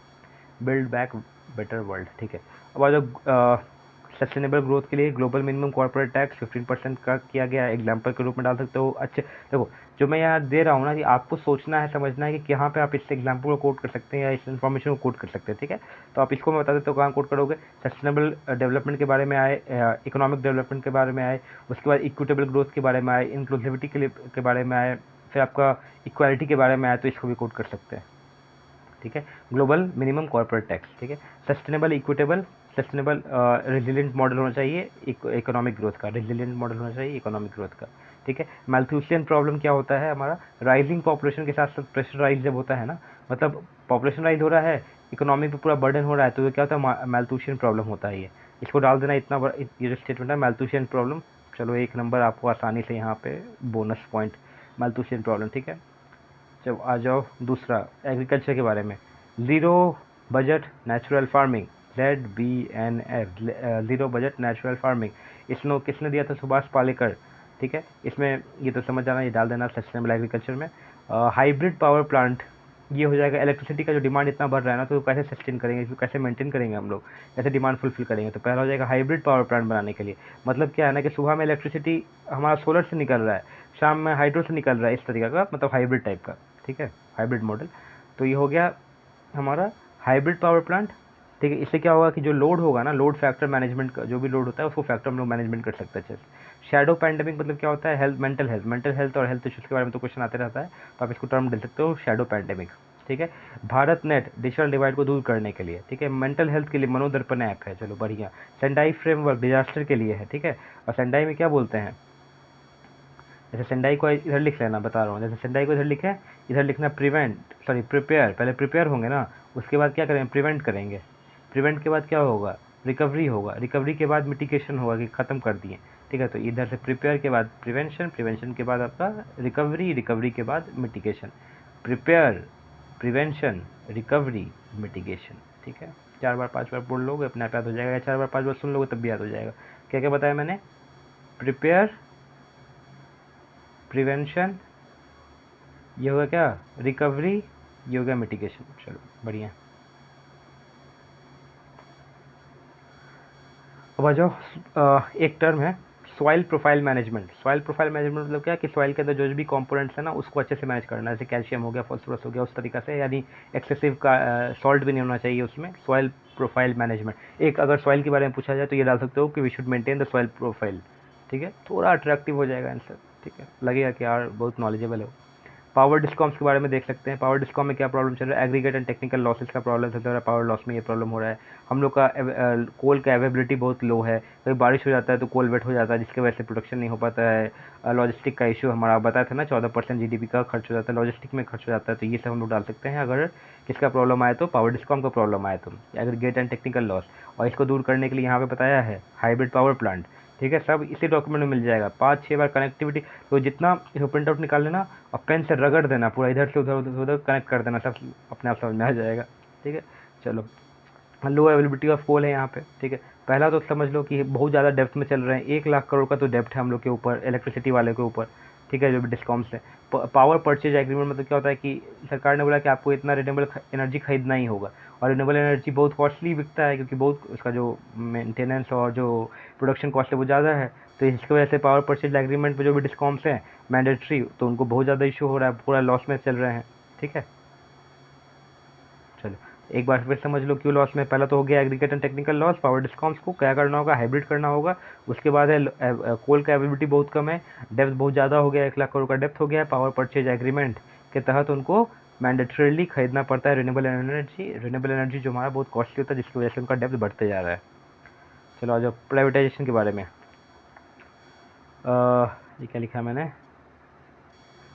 बिल्ड बैक बेटर वर्ल्ड, ठीक है। अब आ जाओ सस्टेनेबल ग्रोथ के लिए ग्लोबल मिनिमम कॉर्पोरेट टैक्स 15% का किया गया है, एग्जाम्पल के रूप में डाल सकते हो। अच्छे देखो, जो मैं यहाँ दे रहा हूँ ना, कि आपको सोचना है, समझना है कि कहाँ पे आप इस एग्जाम्पल को कोट कर सकते हैं या इस इन्फॉर्मेशन को कोट कर सकते हैं, ठीक है। तो आप इसको मैं बता देता हूँ कहाँ कोट करोगे। सस्टेनेबल डेवलपमेंट के बारे में आए, इकोनॉमिक डेवलपमेंट के बारे में आए, उसके बाद इक्विटेबल ग्रोथ के बारे में आए, इंक्लूसिविटी के बारे में आए, फिर आपका इक्वालिटी के बारे में आए, तो इसको भी कोट कर सकते हैं, ठीक है। ग्लोबल मिनिमम कॉर्पोरेट टैक्स, ठीक है। Sustainable equitable sustainable resilient model होना चाहिए इकोनॉमिक ग्रोथ का, रेजिलिएंट मॉडल होना चाहिए इकोनॉमिक ग्रोथ का, ठीक है। मैल्थ्यूशियन प्रॉब्लम क्या होता है हमारा, राइजिंग पॉपुलेशन के साथ साथ प्रेशर राइज जब होता है ना, मतलब पॉपुलेशन राइज हो रहा है, इकोनॉमी पे पूरा बर्डन हो रहा है, तो ये क्या होता है, मैल्थ्यूशियन प्रॉब्लम होता है। ये इसको डाल देना, इतना बड़ा ये जो स्टेटमेंट है मैल्थ्यूशियन प्रॉब्लम। चलो एक नंबर आपको आसानी से यहाँ पे बोनस पॉइंट, मैल्थ्यूशियन प्रॉब्लम, ठीक है। जब आ जाओ दूसरा एग्रीकल्चर के बारे में, zero budget natural farming, ZBNF, zero budget natural farming, इसमें किसने दिया था, सुभाष पालेकर, ठीक है। इसमें ये तो समझ जाना, ये डाल देना सस्टेनेबल एग्रीकल्चर में। हाइब्रिड पावर प्लांट, ये हो जाएगा, इलेक्ट्रिसिटी का जो डिमांड इतना बढ़ रहा है ना, तो कैसे सस्टेन करेंगे, इसको कैसे मेंटेन करेंगे हम लोग, कैसे डिमांड फुलफिल करेंगे, तो पहला हो जाएगा हाइब्रिड पावर प्लांट बनाने के लिए। मतलब क्या है ना, कि सुबह में इलेक्ट्रिसिटी हमारा सोलर से निकल रहा है, शाम में हाइड्रो से निकल रहा है, इस तरीके का, मतलब हाइब्रिड टाइप का, ठीक है, हाइब्रिड मॉडल। तो ये हो गया हमारा हाइब्रिड पावर प्लांट, ठीक है। इससे क्या होगा कि जो लोड होगा ना, लोड फैक्टर मैनेजमेंट का जो भी लोड होता है, उसको फैक्टर हम लोग मैनेजमेंट कर सकते हैं अच्छे से। शैडो पैंडेमिक मतलब क्या होता है, हेल्थ, मेंटल हेल्थ और हेल्थ इश्यूज़ के बारे में तो क्वेश्चन आते रहता है, तो आप इसको टर्म दे सकते हो शैडो पैंडेमिक, ठीक है। भारत नेट, डिजिटल डिवाइड को दूर करने के लिए, ठीक है। मेंटल हेल्थ के लिए मनोदर्पण ऐप है, चलो बढ़िया। सेंडाई फ्रेमवर्क डिजास्टर के लिए है, ठीक है। और सेंडाई में क्या बोलते हैं, जैसे सेंडाई को इधर लिख लेना, बता रहा हूँ, जैसे सेंडाई को इधर लिखे, इधर लिखना प्रिपेयर, पहले प्रिपेयर होंगे ना, उसके बाद क्या करेंगे, प्रिवेंट करेंगे, प्रिवेंट के बाद क्या होगा, रिकवरी होगा, रिकवरी के बाद मिटिगेशन होगा, कि ख़त्म कर दिए, ठीक है। तो इधर से प्रिपेयर के बाद प्रिवेंशन, प्रिवेंशन के बाद आपका रिकवरी, रिकवरी के बाद mitigation, prepare, prevention, recovery, mitigation, ठीक है। 4 बार 5 बार बोल लोगे अपने आप याद हो जाएगा, या 4 बार 5 बार सुन लोगे तब भी याद हो जाएगा। क्या क्या बताया मैंने, प्रिपेयर, प्रिवेंशन, ये होगा क्या, रिकवरी, ये हो गया मिटिगेशन, चलो बढ़िया। अब आ जाओ, एक टर्म है soil profile management. Soil profile management मतलब क्या, कि सॉइल के अंदर जो भी कंपोनेंट्स है ना, उसको अच्छे से मैनेज करना है, जैसे कैल्शियम हो गया, फॉस्फोरस हो गया, उस तरीका से, यानी एक्सेसिव का सॉल्ट भी नहीं होना चाहिए उसमें। सॉइल प्रोफाइल मैनेजमेंट, एक अगर सॉइल के बारे में पूछा जाए तो ये डाल सकते हो कि we should maintain the soil profile, ठीक है, थोड़ा अट्रैक्टिव हो जाएगा आंसर, ठीक है, लगेगा कि यार बहुत नॉलेजेबल हो। पावर डिस्कॉम्स के बारे में देख सकते हैं, पावर डिस्कॉम में क्या प्रॉब्लम चल रहा है, एग्रीगेट एंड टेक्निकल लॉसेस का प्रॉब्लम चल रहा है, पावर लॉस में ये प्रॉब्लम हो रहा है। हम लोग का कोल का अवेलेबिलिटी बहुत लो है, कभी बारिश हो जाता है तो कोल वेट हो जाता है, जिसकी वजह से प्रोडक्शन नहीं हो पाता है। लॉजिस्टिक का इशू हमारा बताया था ना, 14% GDP का खर्च हो जाता है, लॉजिस्टिक में खर्च हो जाता है, तो ये सब हम लोग डाल सकते हैं अगर किसका प्रॉब्लम आए तो, पावर डिस्कॉम का प्रॉब्लम आए तो, एग्रीगेट एंड टेक्निकल लॉस। और इसको दूर करने के लिए यहाँ पे बताया है हाइब्रिड पावर प्लांट, ठीक है, सब इसी डॉक्यूमेंट में मिल जाएगा। 5-6 बार कनेक्टिविटी, तो जितना इसको प्रिंट आउट निकाल लेना और पेन से रगड़ देना, पूरा इधर से उधर उधर उधर कनेक्ट कर देना, सब अपने आप समझ में आ जाएगा, ठीक है। चलो, लो अवेलेबिलिटी ऑफ कोल है यहाँ पे, ठीक है। पहला तो समझ लो कि बहुत ज़्यादा डेप्थ में चल रहे हैं, 1 लाख करोड़ का तो डेप्थ है हम लोग के ऊपर, इलेक्ट्रिसिटी वाले के ऊपर, ठीक है, जो भी डिस्कॉम्स है। पावर परचेज एग्रीमेंट मतलब क्या होता है कि सरकार ने बोला कि आपको इतना रिन्यूएबल एनर्जी खरीदना ही होगा, और रिन्यूएबल एनर्जी बहुत कॉस्टली बिकता है, क्योंकि बहुत उसका जो मेंटेनेंस और जो प्रोडक्शन कॉस्ट है वो ज़्यादा है, तो इसकी वजह से पावर परचेज एग्रीमेंट पे जो भी डिस्कॉम्स हैं मैंडेटरी, तो उनको बहुत ज़्यादा इशू हो रहा है, पूरा लॉस में चल रहे हैं, ठीक है। चलो एक बार फिर समझ लो क्यों लॉस में, पहला तो हो गया aggregate and technical loss, power discoms को क्या करना होगा, हाइब्रिड करना होगा। उसके बाद है कोल का अवेलेबिलिटी बहुत कम है, डेप्थ बहुत ज़्यादा हो गया, 1 लाख करोड़ का डेप्थ हो गया, पावर परचेज एग्रीमेंट के तहत उनको मैंडेटरीली खरीदना पड़ता है रिन्यूएबल एनर्जी जो हमारा बहुत कॉस्टली होता है, जिसकी वजह से उनका डेप्थ बढ़ते जा रहा है। चलो आ जाओ प्राइवेटाइजेशन के बारे में, ये क्या लिखा है मैंने,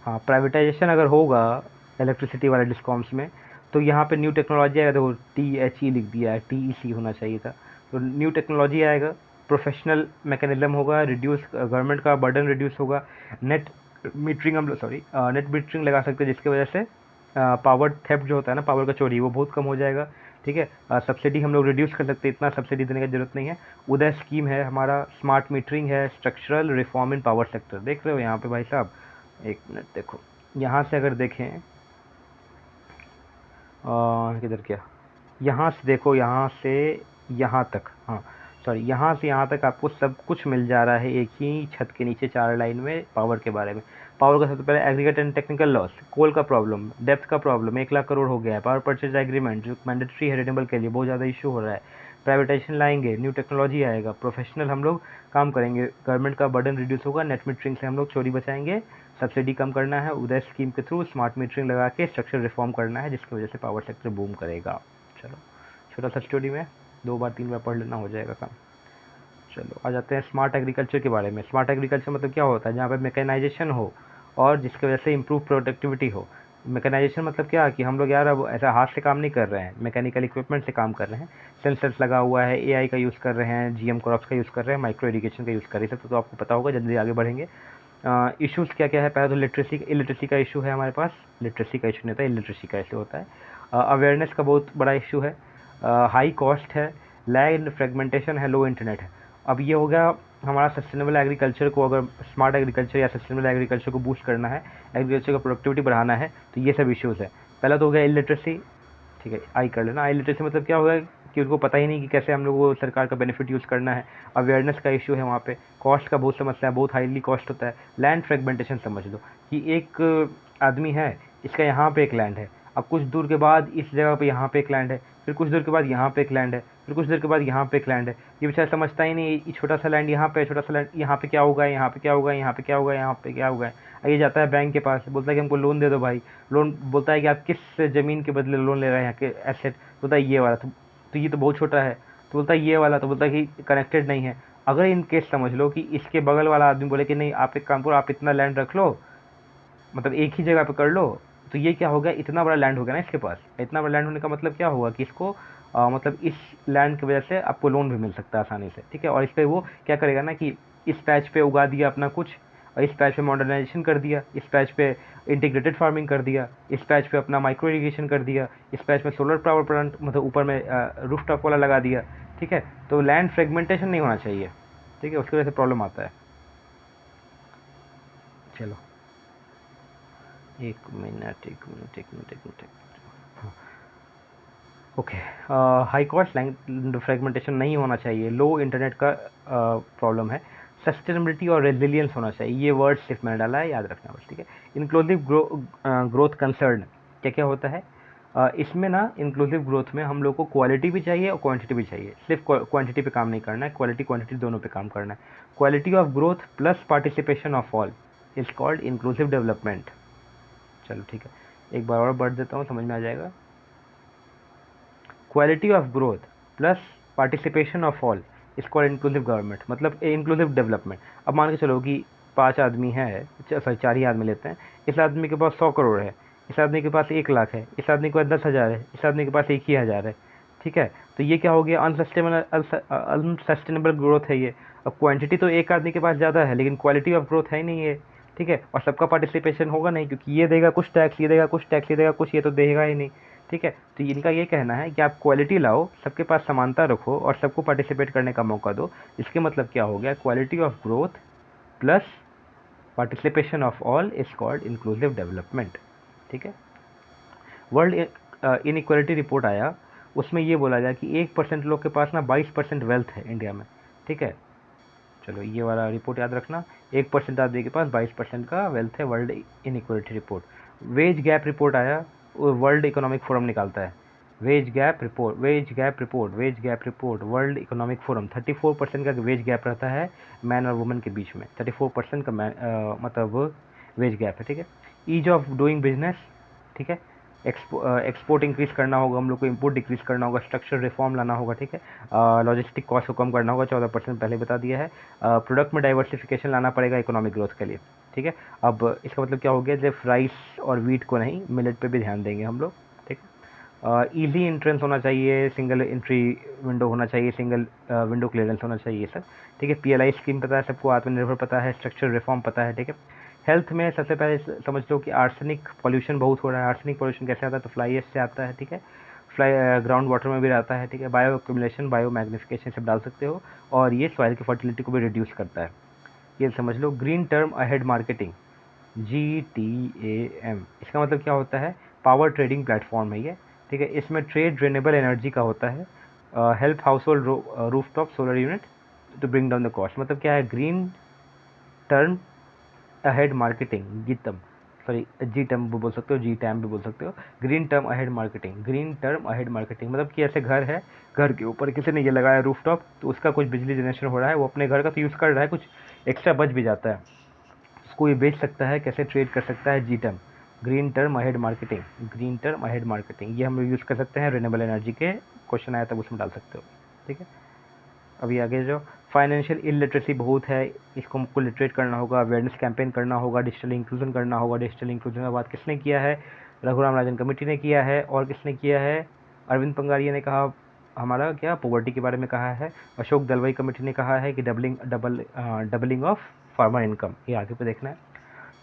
हाँ, प्राइवेटाइजेशन अगर होगा इलेक्ट्रिसिटी वाले डिस्कॉम्स में, तो यहाँ पे न्यू टेक्नोलॉजी आएगा, देखो THE लिख दिया है, TEC होना चाहिए था, तो न्यू टेक्नोलॉजी आएगा, प्रोफेशनल मैकेनिज्म होगा, रिड्यूस गवर्नमेंट का बर्डन रिड्यूस होगा, नेट मीटरिंग हम लोग नेट मीटरिंग लगा सकते हैं जिसकी वजह से पावर थेफ्ट जो होता है ना, पावर का चोरी, वो बहुत कम हो जाएगा। ठीक है, सब्सिडी हम लोग रिड्यूस कर सकते हैं, इतना सब्सिडी देने की जरूरत नहीं है। उदय स्कीम है हमारा, स्मार्ट मीटरिंग है, structural reform in power sector. देख रहे हो यहाँ पे भाई साहब, एक मिनट देखो, यहाँ से अगर देखें किधर क्या, यहाँ से देखो, यहाँ से यहाँ तक, हाँ सॉरी, यहाँ से यहाँ तक आपको सब कुछ मिल जा रहा है एक ही छत के नीचे 4 लाइन में पावर के बारे में। पावर का सबसे पहले एग्रीगेट एंड टेक्निकल लॉस, कोल का प्रॉब्लम, डेप्थ का प्रॉब्लम, 1 लाख करोड़ हो गया है। पावर परचेज एग्रीमेंट जो मैंडेटरी है रिन्यूएबल के लिए, बहुत ज़्यादा इशू हो रहा है। प्राइवेटाइजेशन लाएंगे, न्यू टेक्नोलॉजी आएगा, प्रोफेशनल हम लोग काम करेंगे, गवर्नमेंट का बर्डन रिड्यूस होगा, नेट मीटरिंग से हम लोग चोरी बचाएंगे, सब्सिडी कम करना है, उदय स्कीम के थ्रू स्मार्ट मीटरिंग लगा के स्ट्रक्चर रिफॉर्म करना है जिसकी वजह से पावर सेक्टर बूम करेगा। चलो छोटा सा स्टोरी में 2 बार 3 बार पढ़ लेना, हो जाएगा काम। चलो आ जाते हैं स्मार्ट एग्रीकल्चर के बारे में। स्मार्ट एग्रीकल्चर मतलब क्या होता है, जहाँ पे मैकेनाइजेशन हो और जिसकी वजह से इम्प्रूव प्रोडक्टिविटी हो। मैकेनाइजेशन मतलब क्या, कि हम लोग यार अब ऐसा हाथ से काम नहीं कर रहे हैं, मैकेनिकल इक्विपमेंट से काम कर रहे हैं, सेंसर्स लगा हुआ है, एआई का यूज़ कर रहे हैं, जीएम क्रॉप्स का यूज़ कर रहे हैं, माइक्रो इरिगेशन का यूज़ कर रहे हैं, सब तो आपको पता होगा, जल्दी आगे बढ़ेंगे। इश्यूज़ क्या क्या है, पहले तो इलिटरेसी का इशू है हमारे पास, लिटरेसी का इशू नहीं होता, इलिटरेसी का इशू होता है। अवेयरनेस का बहुत बड़ा इशू है, हाई कॉस्ट है, लैंड फ्रेगमेंटेशन है, लो इंटरनेट है। अब ये हो गया हमारा सस्टेनेबल एग्रीकल्चर को, अगर स्मार्ट एग्रीकल्चर या सस्टेनेबल एग्रीकल्चर को बूस्ट करना है, एग्रीकल्चर का प्रोडक्टिविटी बढ़ाना है, तो ये सब इश्यूज़ है। पहला तो हो गया इलिटरेसी, ठीक है, आई कर लेना। इलिटरेसी मतलब क्या होगा, कि उनको पता ही नहीं कि कैसे हम लोग वो सरकार का बेनिफिट यूज़ करना है। अवेयरनेस का इशू है वहाँ पे, कॉस्ट का बहुत समस्या है, बहुत हाईली कॉस्ट होता है। लैंड फ्रेगमेंटेशन समझ लो, कि एक आदमी है, इसका यहाँ पे एक लैंड है, अब कुछ दूर के बाद इस जगह पे यहाँ पे एक लैंड है, फिर कुछ दूर के बाद यहाँ पे एक लैंड है, फिर कुछ देर के बाद यहाँ पे एक लैंड है। ये बेचारा समझता ही नहीं, ये छोटा सा लैंड यहाँ पे, छोटा सा लैंड यहाँ पे क्या होगा, यहाँ पे क्या होगा, यहाँ पे क्या होगा, यहाँ पे क्या होगा। ये जाता है बैंक के पास, बोलता है कि हमको लोन दे दो भाई। लोन बोलता है कि आप किस ज़मीन के बदले लोन ले रहे हैं, यहाँ के एसेट, बोलता है ये वाला, तो ये तो बहुत छोटा है, तो बोलता है ये वाला, तो बोलता है कि कनेक्टेड नहीं है। अगर इन केस समझ लो कि इसके बगल वाला आदमी बोले कि नहीं आप एक काम करो, आप इतना लैंड रख लो, मतलब एक ही जगह पे कर लो, तो ये क्या हो गया, इतना बड़ा लैंड हो गया ना इसके पास। इतना बड़ा लैंड होने का मतलब क्या हुआ, कि इसको मतलब इस लैंड की वजह से आपको लोन भी मिल सकता है आसानी से, ठीक है। और इस पर वो क्या करेगा ना, कि इस पैच पे उगा दिया अपना कुछ, और इस पैच पे मॉडर्नाइजेशन कर दिया, इस पैच पे इंटीग्रेटेड फार्मिंग कर दिया, इस पैच पे अपना माइक्रो इरिगेशन कर दिया, इस पैच में सोलर पावर प्लांट मतलब ऊपर में रूफ टॉप वाला लगा दिया, ठीक है। तो लैंड फ्रेगमेंटेशन नहीं होना चाहिए, ठीक है, उसकी वजह से प्रॉब्लम आता है। चलो एक मिनट, हाँ okay. High cost land fragmentation नहीं होना चाहिए, लो इंटरनेट का प्रॉब्लम है, सस्टेनेबिलिटी और रेजिलियंस होना चाहिए, ये वर्ड सिर्फ मैंने डाला है, याद रखना बस, ठीक है। इंक्लूसिव ग्रोथ कंसर्न क्या क्या होता है, इसमें ना इंक्लूसिव ग्रोथ में हम लोग को क्वालिटी भी चाहिए और क्वांटिटी भी चाहिए, सिर्फ क्वांटिटी पे काम नहीं करना है, क्वालिटी क्वांटिटी दोनों पे काम करना है। Quality of growth plus participation of all is called inclusive development. चलो ठीक है, एक बार और बढ़ देता हूँ, समझ में आ जाएगा। Quality of growth plus participation of all is called inclusive government, मतलब इंक्लूसिव डेवलपमेंट। अब मान के चलो कि 5 आदमी है, सॉरी 4 ही आदमी लेते हैं, इस आदमी के पास 100 करोड़ है, इस आदमी के पास 1 लाख है, इस आदमी के पास 10,000 है, इस आदमी के पास 1,000 है, ठीक है। तो ये क्या हो गया, अनसस्टेनेबल ग्रोथ है ये। अब क्वांटिटी तो एक आदमी के पास ज़्यादा है, लेकिन क्वालिटी ऑफ ग्रोथ है नहीं है, ठीक है। और सबका पार्टिसिपेशन होगा नहीं, क्योंकि ये देगा कुछ टैक्स, ये देगा कुछ टैक्स, ये देगा कुछ, ये तो देगा ही नहीं, ठीक है। तो इनका ये कहना है कि आप क्वालिटी लाओ, सबके पास समानता रखो और सबको पार्टिसिपेट करने का मौका दो। इसके मतलब क्या हो गया, quality of growth plus participation of all is called inclusive development, ठीक है। वर्ल्ड इनइक्वालिटी रिपोर्ट आया, उसमें ये बोला गया कि 1% लोग के पास ना 22% वेल्थ है इंडिया में, ठीक है। चलो ये वाला रिपोर्ट याद रखना, 1% आदमी के पास 22% का वेल्थ है, world inequality report. Veg gap report आया, वर्ल्ड इकोनॉमिक फोरम निकालता है, veg gap report world economic forum. 34% का वेज गैप रहता है मैन और वुमेन के बीच में, 34% का मतलब वेज गैप है, ठीक है। ईज ऑफ डूइंग बिजनेस, ठीक है, एक्सपोर्ट इंक्रीज़ करना होगा हम लोग को, इम्पोर्ट डिक्रीज़ करना होगा, स्ट्रक्चर रिफॉर्म लाना होगा, ठीक है। लॉजिस्टिक कॉस्ट को कम करना होगा, 14% पहले बता दिया है। प्रोडक्ट में डाइवर्सिफिकेशन लाना पड़ेगा इकोनॉमिक ग्रोथ के लिए, ठीक है। अब इसका मतलब क्या हो गया, सिर्फ राइस और वीट को नहीं, मिलेट पे भी ध्यान देंगे हम लोग, ठीक है। ईजी एंट्रेंस होना चाहिए, सिंगल एंट्री विंडो होना चाहिए, सिंगल विंडो क्लियरेंस होना चाहिए सब, ठीक है। पीएलआई स्कीम पता है सबको, आत्मनिर्भर पता है, स्ट्रक्चर रिफॉर्म पता है, ठीक है। हेल्थ में सबसे पहले समझ लो कि आर्सेनिक पॉल्यूशन बहुत हो रहा है। आर्सेनिक पॉल्यूशन कैसे आता है, तो फ्लाई एश से आता है, ठीक है। फ्लाई ग्राउंड वाटर में भी रहता है, ठीक है। बायो एक्यूमुलेशन, बायो मैग्निफिकेशन सब डाल सकते हो, और ये सॉइल की फर्टिलिटी को भी रिड्यूस करता है, ये समझ लो। Green term ahead marketing, GTAM, इसका मतलब क्या होता है, पावर ट्रेडिंग प्लेटफॉर्म है ये, ठीक है। इसमें ट्रेड रिन्यूएबल एनर्जी का होता है, help household rooftop solar unit to bring down the cost. मतलब क्या है, green term ahead marketing, GTAM, sorry GTAM भी बोल सकते हो, GTAM भी बोल सकते हो। Green term ahead marketing, green term ahead marketing मतलब कि ऐसे घर है, घर के ऊपर किसी ने ये लगाया रूफटॉप, तो उसका कुछ बिजली जनरेशन हो रहा है, वो अपने घर का तो यूज़ कर रहा है, कुछ एक्स्ट्रा बच भी जाता है, उसको ये बेच सकता है, कैसे ट्रेड कर सकता है, GTAM, green term ahead marketing, green term ahead marketing, ये हम लोग यूज़ कर सकते हैं। रिन्यूएबल एनर्जी के क्वेश्चन आया तब उसमें डाल सकते हो, ठीक है। अभी आगे जो फाइनेंशियल इलिटरेसी बहुत है, इसको हमको लिटरेट करना होगा, अवेयरनेस कैंपेन करना होगा, डिजिटल इंक्लूजन करना होगा। डिजिटल इंक्लूजन का बात किसने किया है, रघुराम राजन कमेटी ने किया है, और किसने किया है, अरविंद पंगारिया ने कहा, हमारा क्या पॉवर्टी के बारे में कहा है। अशोक दलवाई कमेटी ने कहा है कि डबलिंग ऑफ फार्मर इनकम, ये आगे पे देखना है।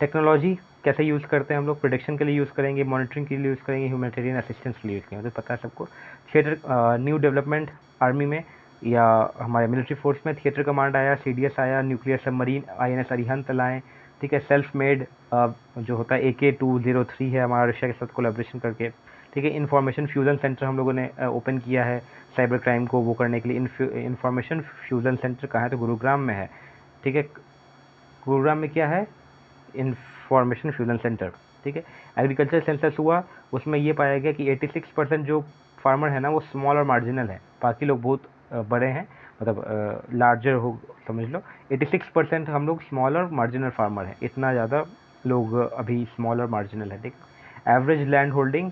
टेक्नोलॉजी कैसे यूज़ करते हैं हम लोग, प्रोडक्शन के लिए यूज़ करेंगे, मॉनिटरिंग के लिए यूज़ करेंगे, ह्यूमैनिटेरियन असिस्टेंस के लिए यूज़ करेंगे, तो पता है सबको। थिएटर, न्यू डेवलपमेंट आर्मी में या हमारे मिलिट्री फोर्स में थिएटर कमांड आया, CDS आया, न्यूक्लियर सबमरीन INS अरिहंत लाएँ, ठीक है। सेल्फ मेड जो होता है AK-203 है हमारा रशिया के साथ कोलैबोरेशन करके, ठीक है। इन्फॉर्मेशन फ्यूज़न सेंटर हम लोगों ने ओपन किया है साइबर क्राइम को वो करने के लिए। इन्फॉर्मेशन फ्यूज़न सेंटर कहाँ है, तो गुरुग्राम में है, ठीक है। गुरुग्राम में क्या है, इंफॉर्मेशन फ्यूजन सेंटर, ठीक है। एग्रीकल्चर सेंसस हुआ, उसमें ये पाया गया कि 86% जो फार्मर है ना वो स्मॉल और मार्जिनल है, बाकी लोग बहुत बड़े हैं, मतलब लार्जर हो समझ लो। 86% हम लोग स्मॉल और मार्जिनल फार्मर हैं, इतना ज़्यादा लोग अभी स्मॉल और मार्जिनल है, ठीक। एवरेज लैंड होल्डिंग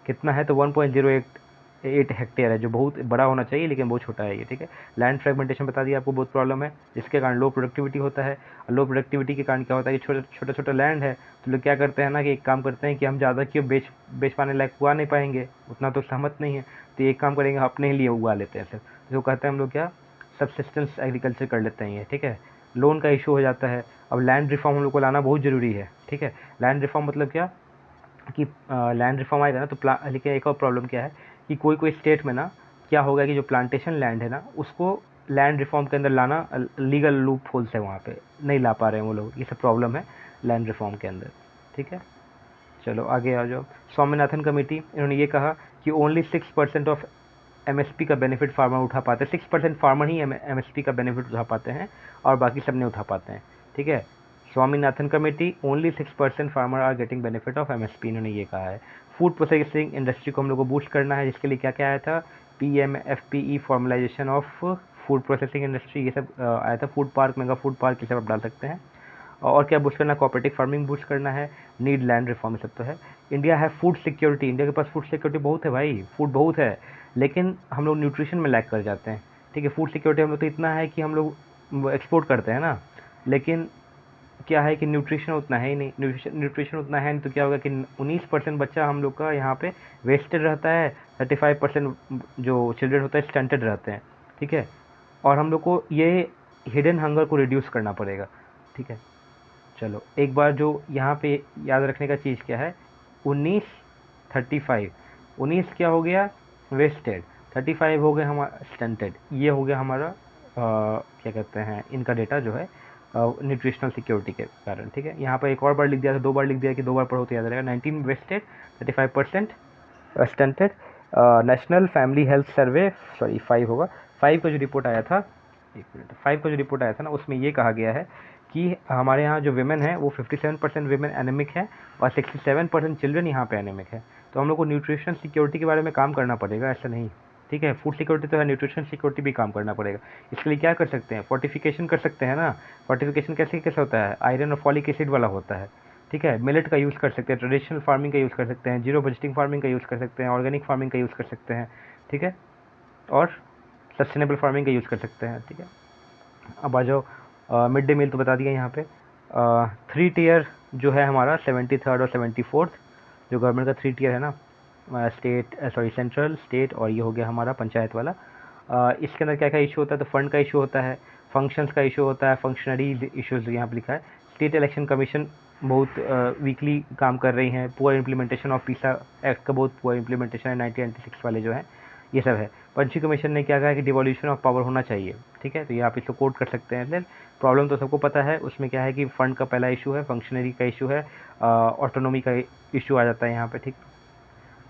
कितना है, तो 1.08 हेक्टेयर है, जो बहुत बड़ा होना चाहिए लेकिन बहुत छोटा है ये, ठीक है। लैंड फ्रेगमेंटेशन बता दिया आपको, बहुत प्रॉब्लम है, जिसके कारण लो प्रोडक्टिविटी होता है। लो प्रोडक्टिविटी के कारण क्या होता है कि छोटा छोटा लैंड है, तो लोग क्या करते हैं ना कि एक काम करते हैं कि हम ज़्यादा क्यों बेच पाने लायक उगा नहीं पाएंगे, उतना तो सहमत नहीं है, तो एक काम करेंगे अपने लिए उगा लेते हैं सर, जो कहते हैं हम लोग क्या सबसिस्टेंस एग्रीकल्चर कर लेते हैं ये, ठीक है। लोन का इशू हो जाता है। अब लैंड रिफॉर्म हम लोग को लाना बहुत ज़रूरी है, ठीक है। लैंड रिफॉर्म मतलब क्या कि लैंड रिफॉर्म आएगा ना तो लेकिन एक और प्रॉब्लम क्या है कि कोई कोई स्टेट में ना क्या होगा कि जो प्लांटेशन लैंड है ना उसको लैंड रिफॉर्म के अंदर लाना लीगल लूप होल्स है, वहाँ पे नहीं ला पा रहे हैं वो लोग, ये सब प्रॉब्लम है लैंड रिफॉर्म के अंदर, ठीक है। चलो आगे आ जाओ। स्वामीनाथन कमेटी, इन्होंने ये कहा कि ओनली 6% ऑफ MSP का बेनिफिट फार्मर उठा पाते हैं, 6% फार्मर ही MSP का बेनिफिट उठा पाते हैं और बाकी सब नहीं उठा पाते हैं, ठीक है। Swaminathan committee, only 6% farmer are getting benefit of MSP, इन्होंने ये कहा है। फूड प्रोसेसिंग इंडस्ट्री को हम लोग को बूस्ट करना है, जिसके लिए क्या क्या आया था, PMFPE formalisation of food processing industry, ये सब आया था। Food park, mega food park, ये सब आप डाल सकते हैं। और क्या बूस्ट करना है, कोऑपरेटिव फार्मिंग बूस्ट करना है, नीड लैंड रिफॉर्म, सब तो है। इंडिया है फूड सिक्योरिटी, इंडिया के पास फूड सिक्योरिटी बहुत है भाई, फूड बहुत है, लेकिन हम लोग न्यूट्रिशन में लैक कर जाते हैं, ठीक है। फूड सिक्योरिटी हम लोग तो इतना है कि हम लोग एक्सपोर्ट करते हैं ना, लेकिन क्या है कि न्यूट्रिशन उतना है ही नहीं, न्यूट्रिशन उतना है नहीं, तो क्या होगा कि 19% बच्चा हम लोग का यहाँ पे वेस्टेड रहता है, 35% जो चिल्ड्रन होता है स्टंटेड रहते हैं, ठीक है। और हम लोग को ये हिडन हंगर को रिड्यूस करना पड़ेगा, ठीक है। चलो एक बार जो यहाँ पे याद रखने का चीज़ क्या है, 19 35, 19 क्या हो गया वेस्टेड, 35 हो गया हमारा स्टंटेड, ये हो गया हमारा क्या कहते हैं इनका डेटा जो है न्यूट्रिशनल सिक्योरिटी के कारण, ठीक है। यहाँ पर एक और बार लिख दिया था, 2 बार लिख दिया कि 2 बार पढ़ो तो याद रहेगा। 19 wasted, 35% stunted. National family health survey, sorry 5 होगा, 5 का जो रिपोर्ट आया था, एक मिनट, 5 का जो रिपोर्ट आया था ना उसमें ये कहा गया है कि हमारे यहाँ जो विमेन है वो 57% विमेन एनेमिक है और 67% चिल्ड्रन यहाँ पे एनेमिक है। तो हम लोग को न्यूट्रिशन सिक्योरिटी के बारे में काम करना पड़ेगा, ऐसा नहीं, ठीक है। फूड सिक्योरिटी तो है, न्यूट्रिशन सिक्योरिटी भी काम करना पड़ेगा। इसके लिए क्या कर सकते हैं, फोर्टिफिकेशन कर सकते हैं ना। फोर्टिफिकेशन कैसे कैसे होता है, आयरन और फॉलिक एसिड वाला होता है, ठीक है। मिलेट का यूज़ कर सकते हैं, ट्रेडिशनल फार्मिंग का यूज़ कर सकते हैं, जीरो बजटिंग फार्मिंग का यूज़ कर सकते हैं, ऑर्गेनिक फार्मिंग का यूज़ कर सकते हैं, ठीक है। और सस्टेनेबल फार्मिंग का यूज़ कर सकते हैं, ठीक है। अब आ जाओ मिड डे मील तो बता दिया यहाँ पे। 3 टियर जो है हमारा 73rd और 74th जो गवर्नमेंट का 3 टियर है ना, सेंट्रल, स्टेट, और ये हो गया हमारा पंचायत वाला। इसके अंदर क्या क्या इशू होता है, तो फंड का इशू होता है, फंक्शंस का इशू होता है, फंक्शनरी इश्यूज यहाँ पर लिखा है। स्टेट इलेक्शन कमीशन बहुत वीकली काम कर रही हैं, poor implementation of Pisa act का बहुत पुअर इम्प्लीमेंटेशन है, 1996 वाले जो हैं ये सब है। पंची कमीशन ने क्या कहा कि डिवोल्यूशन ऑफ पावर होना चाहिए, ठीक है, तो ये आप इसको कोट कर सकते हैं। फिर प्रॉब्लम तो सबको पता है, उसमें क्या है कि फंड का पहला इशू है, फंक्शनरी का इशू है, ऑटोनोमी का इशू आ जाता है यहाँ पे, ठीक।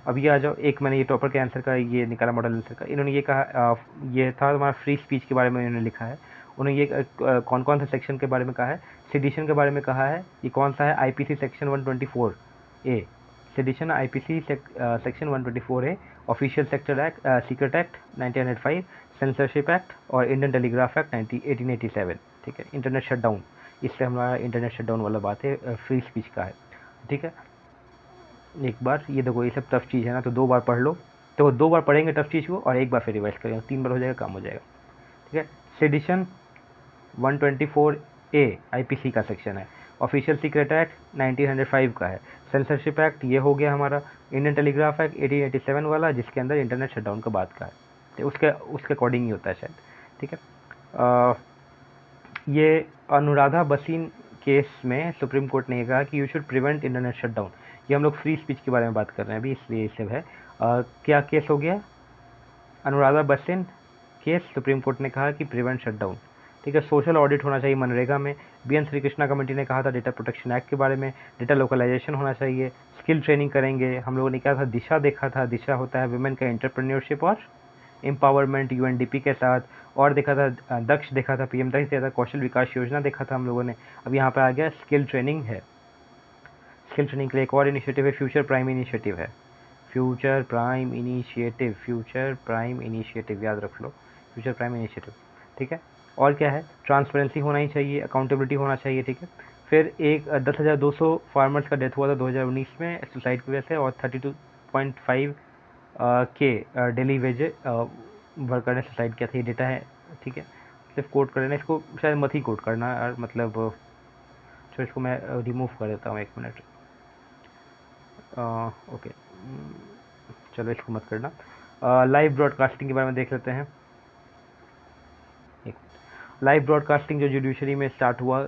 अब ये आ जाओ, एक मैंने ये टॉपर के आंसर का ये निकाला मॉडल आंसर का। इन्होंने ये कहा, ये था हमारा फ्री स्पीच के बारे में इन्होंने लिखा है। उन्होंने ये कौन कौन से सेक्शन के बारे में कहा है, सेडिशन के बारे में कहा है, ये कौन सा है, IPC section 124A, sedition IPC section 124A, official sector act, secret act 1905, censorship act और इंडियन टेलीग्राफ एक्ट 1887, ठीक है। इंटरनेट शटडाउन, इससे हमारा इंटरनेट शटडाउन वाला बात है, फ्री स्पीच का है, ठीक है। एक बार ये देखो, ये सब टफ चीज़ है ना, तो 2 बार पढ़ लो, तो 2 बार पढ़ेंगे टफ चीज़ को और 1 बार फिर रिवाइज करेंगे, 3 बार हो जाएगा, काम हो जाएगा, ठीक है। सेडिशन 124A आईपीसी का सेक्शन है, ऑफिशियल सीक्रेट एक्ट 1905 का है, सेंसरशिप एक्ट ये हो गया हमारा, इंडियन टेलीग्राफ एक्ट 1887 वाला, जिसके अंदर इंटरनेट शटडाउन का बात का है, तो उसके अकॉर्डिंग ही होता है शायद, ठीक है। ये अनुराधा बसीन केस में सुप्रीम कोर्ट ने कहा कि you should prevent internet shutdown. ये हम लोग फ्री स्पीच के बारे में बात कर रहे हैं अभी, इसलिए ये सब है। क्या केस हो गया, अनुराधा बसीन केस, सुप्रीम कोर्ट ने कहा कि प्रिवेंट शटडाउन, ठीक है। सोशल ऑडिट होना चाहिए मनरेगा में, बीएन श्री कृष्णा कमेटी ने कहा था डेटा प्रोटेक्शन एक्ट के बारे में, डेटा लोकलाइजेशन होना चाहिए, स्किल ट्रेनिंग करेंगे। हम लोगों ने क्या था, दिशा देखा था, दिशा होता है वुमेन का एंटरप्रेन्योरशिप और एम्पावरमेंट यूएनडीपी के साथ, और देखा था दक्ष, देखा था पीएम दक्ष, देखा था कौशल विकास योजना देखा था हम लोगों ने। अब यहाँ पर आ गया स्किल ट्रेनिंग है, स्किल ट्रेनिंग के लिए एक और इनिशिएटिव है, फ्यूचर प्राइम इनिशिएटिव है, future prime initiative, future prime initiative याद रख लो, फ्यूचर प्राइम इनिशिएटिव, ठीक है। और क्या है, ट्रांसपेरेंसी होना ही चाहिए, अकाउंटेबिलिटी होना चाहिए, ठीक है। फिर एक 10,200 फार्मर्स का डेथ हुआ था 2019 में सुसाइड की वजह से, और 32.5 के डेली वेज वर्कर ने सुसाइड किया था, ये डेटा है, ठीक है। सिर्फ कोट कर लेना, इसको शायद मत ही कोट करना यार, मतलब तो इसको मैं रिमूव कर देता हूँ, 1 मिनट, ओके, चलो इसको मत करना। लाइव ब्रॉडकास्टिंग के बारे में देख लेते हैं। लाइव ब्रॉडकास्टिंग जो जुडिशरी में स्टार्ट हुआ,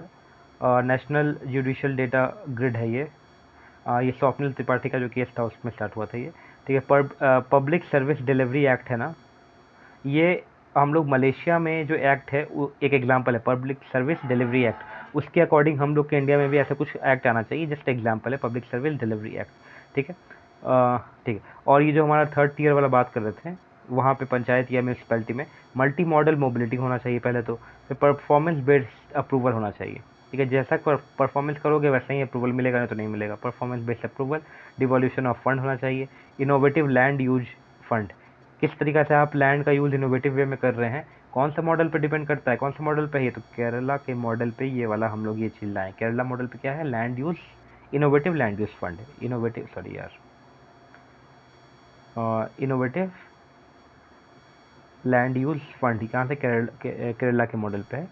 नेशनल जुडिशियल डेटा ग्रिड है ये स्वप्निल त्रिपाठी का जो केस था उसमें स्टार्ट हुआ था ये, ठीक है। पब्लिक सर्विस डिलीवरी एक्ट है ना, ये हम लोग मलेशिया में जो एक्ट है वो एक एग्जांपल है, पब्लिक सर्विस डिलीवरी एक्ट, उसके अकॉर्डिंग हम लोग के इंडिया में भी ऐसा कुछ एक्ट आना चाहिए, जस्ट एग्जांपल है पब्लिक सर्विस डिलीवरी एक्ट, ठीक है, ठीक है। और ये जो हमारा 3rd टियर वाला बात कर रहे थे, वहाँ पे पंचायत या म्यूनसिपैलिटी में मल्टी मॉडल मोबिलिटी होना चाहिए पहले तो, फिर परफॉर्मेंस बेस्ड अप्रूवल होना चाहिए, ठीक है। जैसा परफॉर्मेंस करोगे वैसा ही अप्रूवल मिलेगा, नहीं तो नहीं मिलेगा, performance based approval. Devolution of fund होना चाहिए, इनोवेटिव लैंड यूज फंड, किस तरीका से आप लैंड का यूज़ इनोवेटिव वे में कर रहे हैं, कौन सा मॉडल पे डिपेंड करता है, कौन सा मॉडल पे है, तो केरला के मॉडल पे ये वाला हम लोग ये चीज लाएं। केरला मॉडल पे क्या है, land use, innovative land use fund, innovative, sorry यार, इनोवेटिव लैंड यूज फंड, कहाँ से, केरला के मॉडल पे है।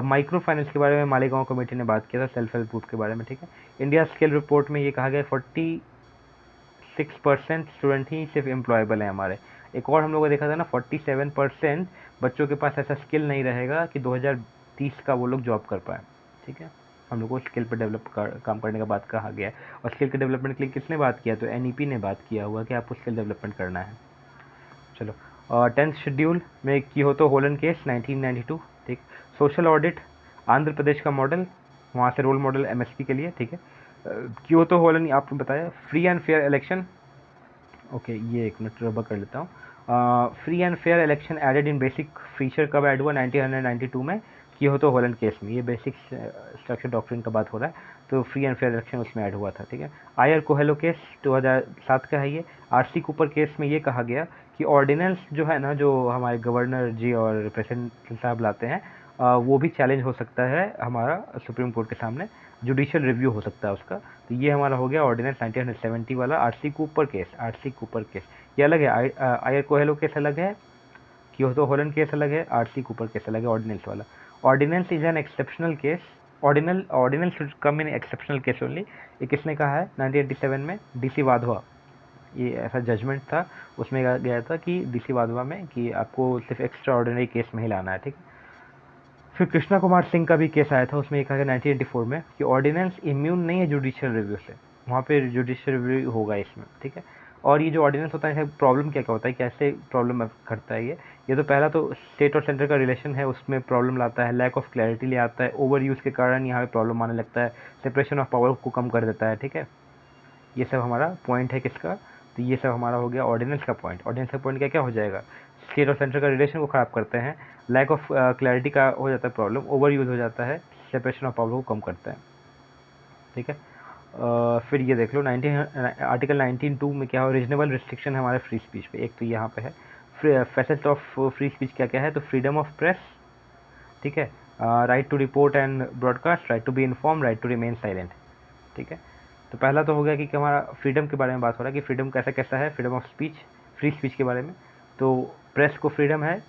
माइक्रो फाइनेंस के बारे में मालेगांव कमेटी ने बात किया था, सेल्फ हेल्प ग्रुप के बारे में, ठीक है। इंडिया स्किल रिपोर्ट में ये कहा गया 46% स्टूडेंट ही सिर्फ एम्प्लॉयबल है हमारे। एक और हम लोगों ने देखा था ना, 47% बच्चों के पास ऐसा स्किल नहीं रहेगा कि 2030 का वो लोग जॉब कर पाए, ठीक है। हम लोग को स्किल पर काम करने का बात कहा गया है, और स्किल के डेवलपमेंट के लिए किसने बात किया, तो एनईपी ने बात किया हुआ कि आपको स्किल डेवलपमेंट करना है। चलो, 10th शेड्यूल में कियोतो होलन केस 1992, ठीक। सोशल ऑडिट, आंध्र प्रदेश का मॉडल, वहाँ से रोल मॉडल एमएसपी के लिए, ठीक है। कियोतो होलन आपने बताया, free and fair election, okay, ये 1 मिनट रबर कर लेता हूँ। Free and fair election added in basic feature कब ऐड हुआ, 1992 में कियोतो होलन केस में, ये बेसिक स्ट्रक्चर डॉक्ट्रिन का बात हो रहा है, तो फ्री एंड फेयर इलेक्शन उसमें ऐड हुआ था, ठीक है। आयर कोहेलो केस 2007 का है ये। आरसी कूपर केस में ये कहा गया कि ऑर्डिनेंस जो है ना, जो हमारे गवर्नर जी और प्रेसिडेंट साहब लाते हैं, वो भी चैलेंज हो सकता है हमारा सुप्रीम कोर्ट के सामने, जुडिशियल रिव्यू हो सकता है उसका। तो ये हमारा हो गया ऑर्डिनेंस 1970 वाला, RC Cooper case, RC Cooper case ये अलग है, आयर कोहेलो केस अलग है, कियोतो होलन केस अलग है, आरसी कूपर केस अलग है, ऑर्डिनेंस वाला। Ordinance is an exceptional case, ordinance should come in exceptional case only, ये किसने कहा है 1987 में, डीसी वाधवा, ये ऐसा जजमेंट था, उसमें कहा गया था कि डीसी वाधवा में कि आपको सिर्फ एक्स्ट्रा ऑर्डिनरी केस में ही लाना है, ठीक है। फिर कृष्णा कुमार सिंह का भी केस आया था, उसमें ये कहा गया 1984 में कि ऑर्डिनेंस इम्यून नहीं है जुडिशियल रिव्यू से, वहाँ पे जुडिशियल रिव्यू होगा इसमें, ठीक है। और ये जो ऑर्डिनेंस होता है प्रॉब्लम क्या क्या होता है, कैसे प्रॉब्लम करता है ये तो पहला तो स्टेट और सेंटर का रिलेशन है, उसमें प्रॉब्लम लाता है, लैक ऑफ क्लैरिटी ले आता है, ओवर यूज़ के कारण यहाँ पे प्रॉब्लम आने लगता है, सेपरेशन ऑफ पावर को कम कर देता है, ठीक है। ये सब हमारा पॉइंट है किसका, तो ये सब हमारा हो गया ऑर्डिनेंस का पॉइंट। ऑर्डिनेंस का पॉइंट क्या क्या हो जाएगा, स्टेट और सेंटर का रिलेशन को ख़राब करते हैं, लैक ऑफ क्लैरिटी का हो जाता है प्रॉब्लम, ओवर यूज़ हो जाता है, सेपरेशन ऑफ पावर को कम करता है, ठीक है। फिर ये देख लो आर्टिकल 19(2) में क्या हो, रीजनेबल रिस्ट्रिक्शन है हमारे फ्री स्पीच पे। एक तो यहाँ पे है फैसेट ऑफ फ्री स्पीच क्या क्या है, तो फ्रीडम ऑफ प्रेस, ठीक है, right to report and broadcast, right to be inform, right to remain silent, ठीक है। तो पहला तो हो गया कि हमारा फ्रीडम के बारे में बात हो रहा है कि फ्रीडम कैसा कैसा है, freedom of speech, free speech के बारे में। तो प्रेस को फ्रीडम है,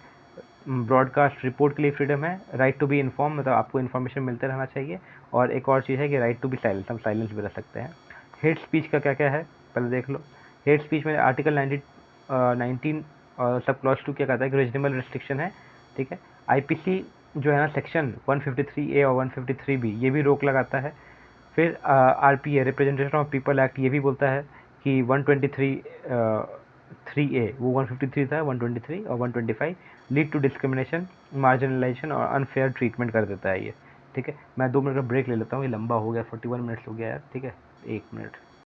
ब्रॉडकास्ट रिपोर्ट के लिए फ्रीडम है, राइट टू बी इन्फॉर्म मतलब आपको इन्फॉर्मेशन मिलते रहना चाहिए, और एक और चीज़ है कि राइट टू बी साइलेंट, हम साइलेंस भी रह सकते हैं। हेट स्पीच का क्या क्या है पहले देख लो। हेट स्पीच में आर्टिकल 19 सब क्लॉज 2 क्या कहता है कि रीजनेबल रिस्ट्रिक्शन है, ठीक है। आईपीसी जो है ना सेक्शन 153A और 153B ये भी रोक लगाता है। फिर RPA representation of people act ये भी बोलता है कि 3A वो 153 था, 123 और 125 लीड टू डिस्क्रिमिनेशन, मार्जिनलाइजेशन और अनफेयर ट्रीटमेंट कर देता है ये, ठीक है। मैं 2 मिनट का ब्रेक ले लेता हूँ, ये लंबा हो गया, 41 मिनट्स हो गया यार, ठीक है, 1 मिनट।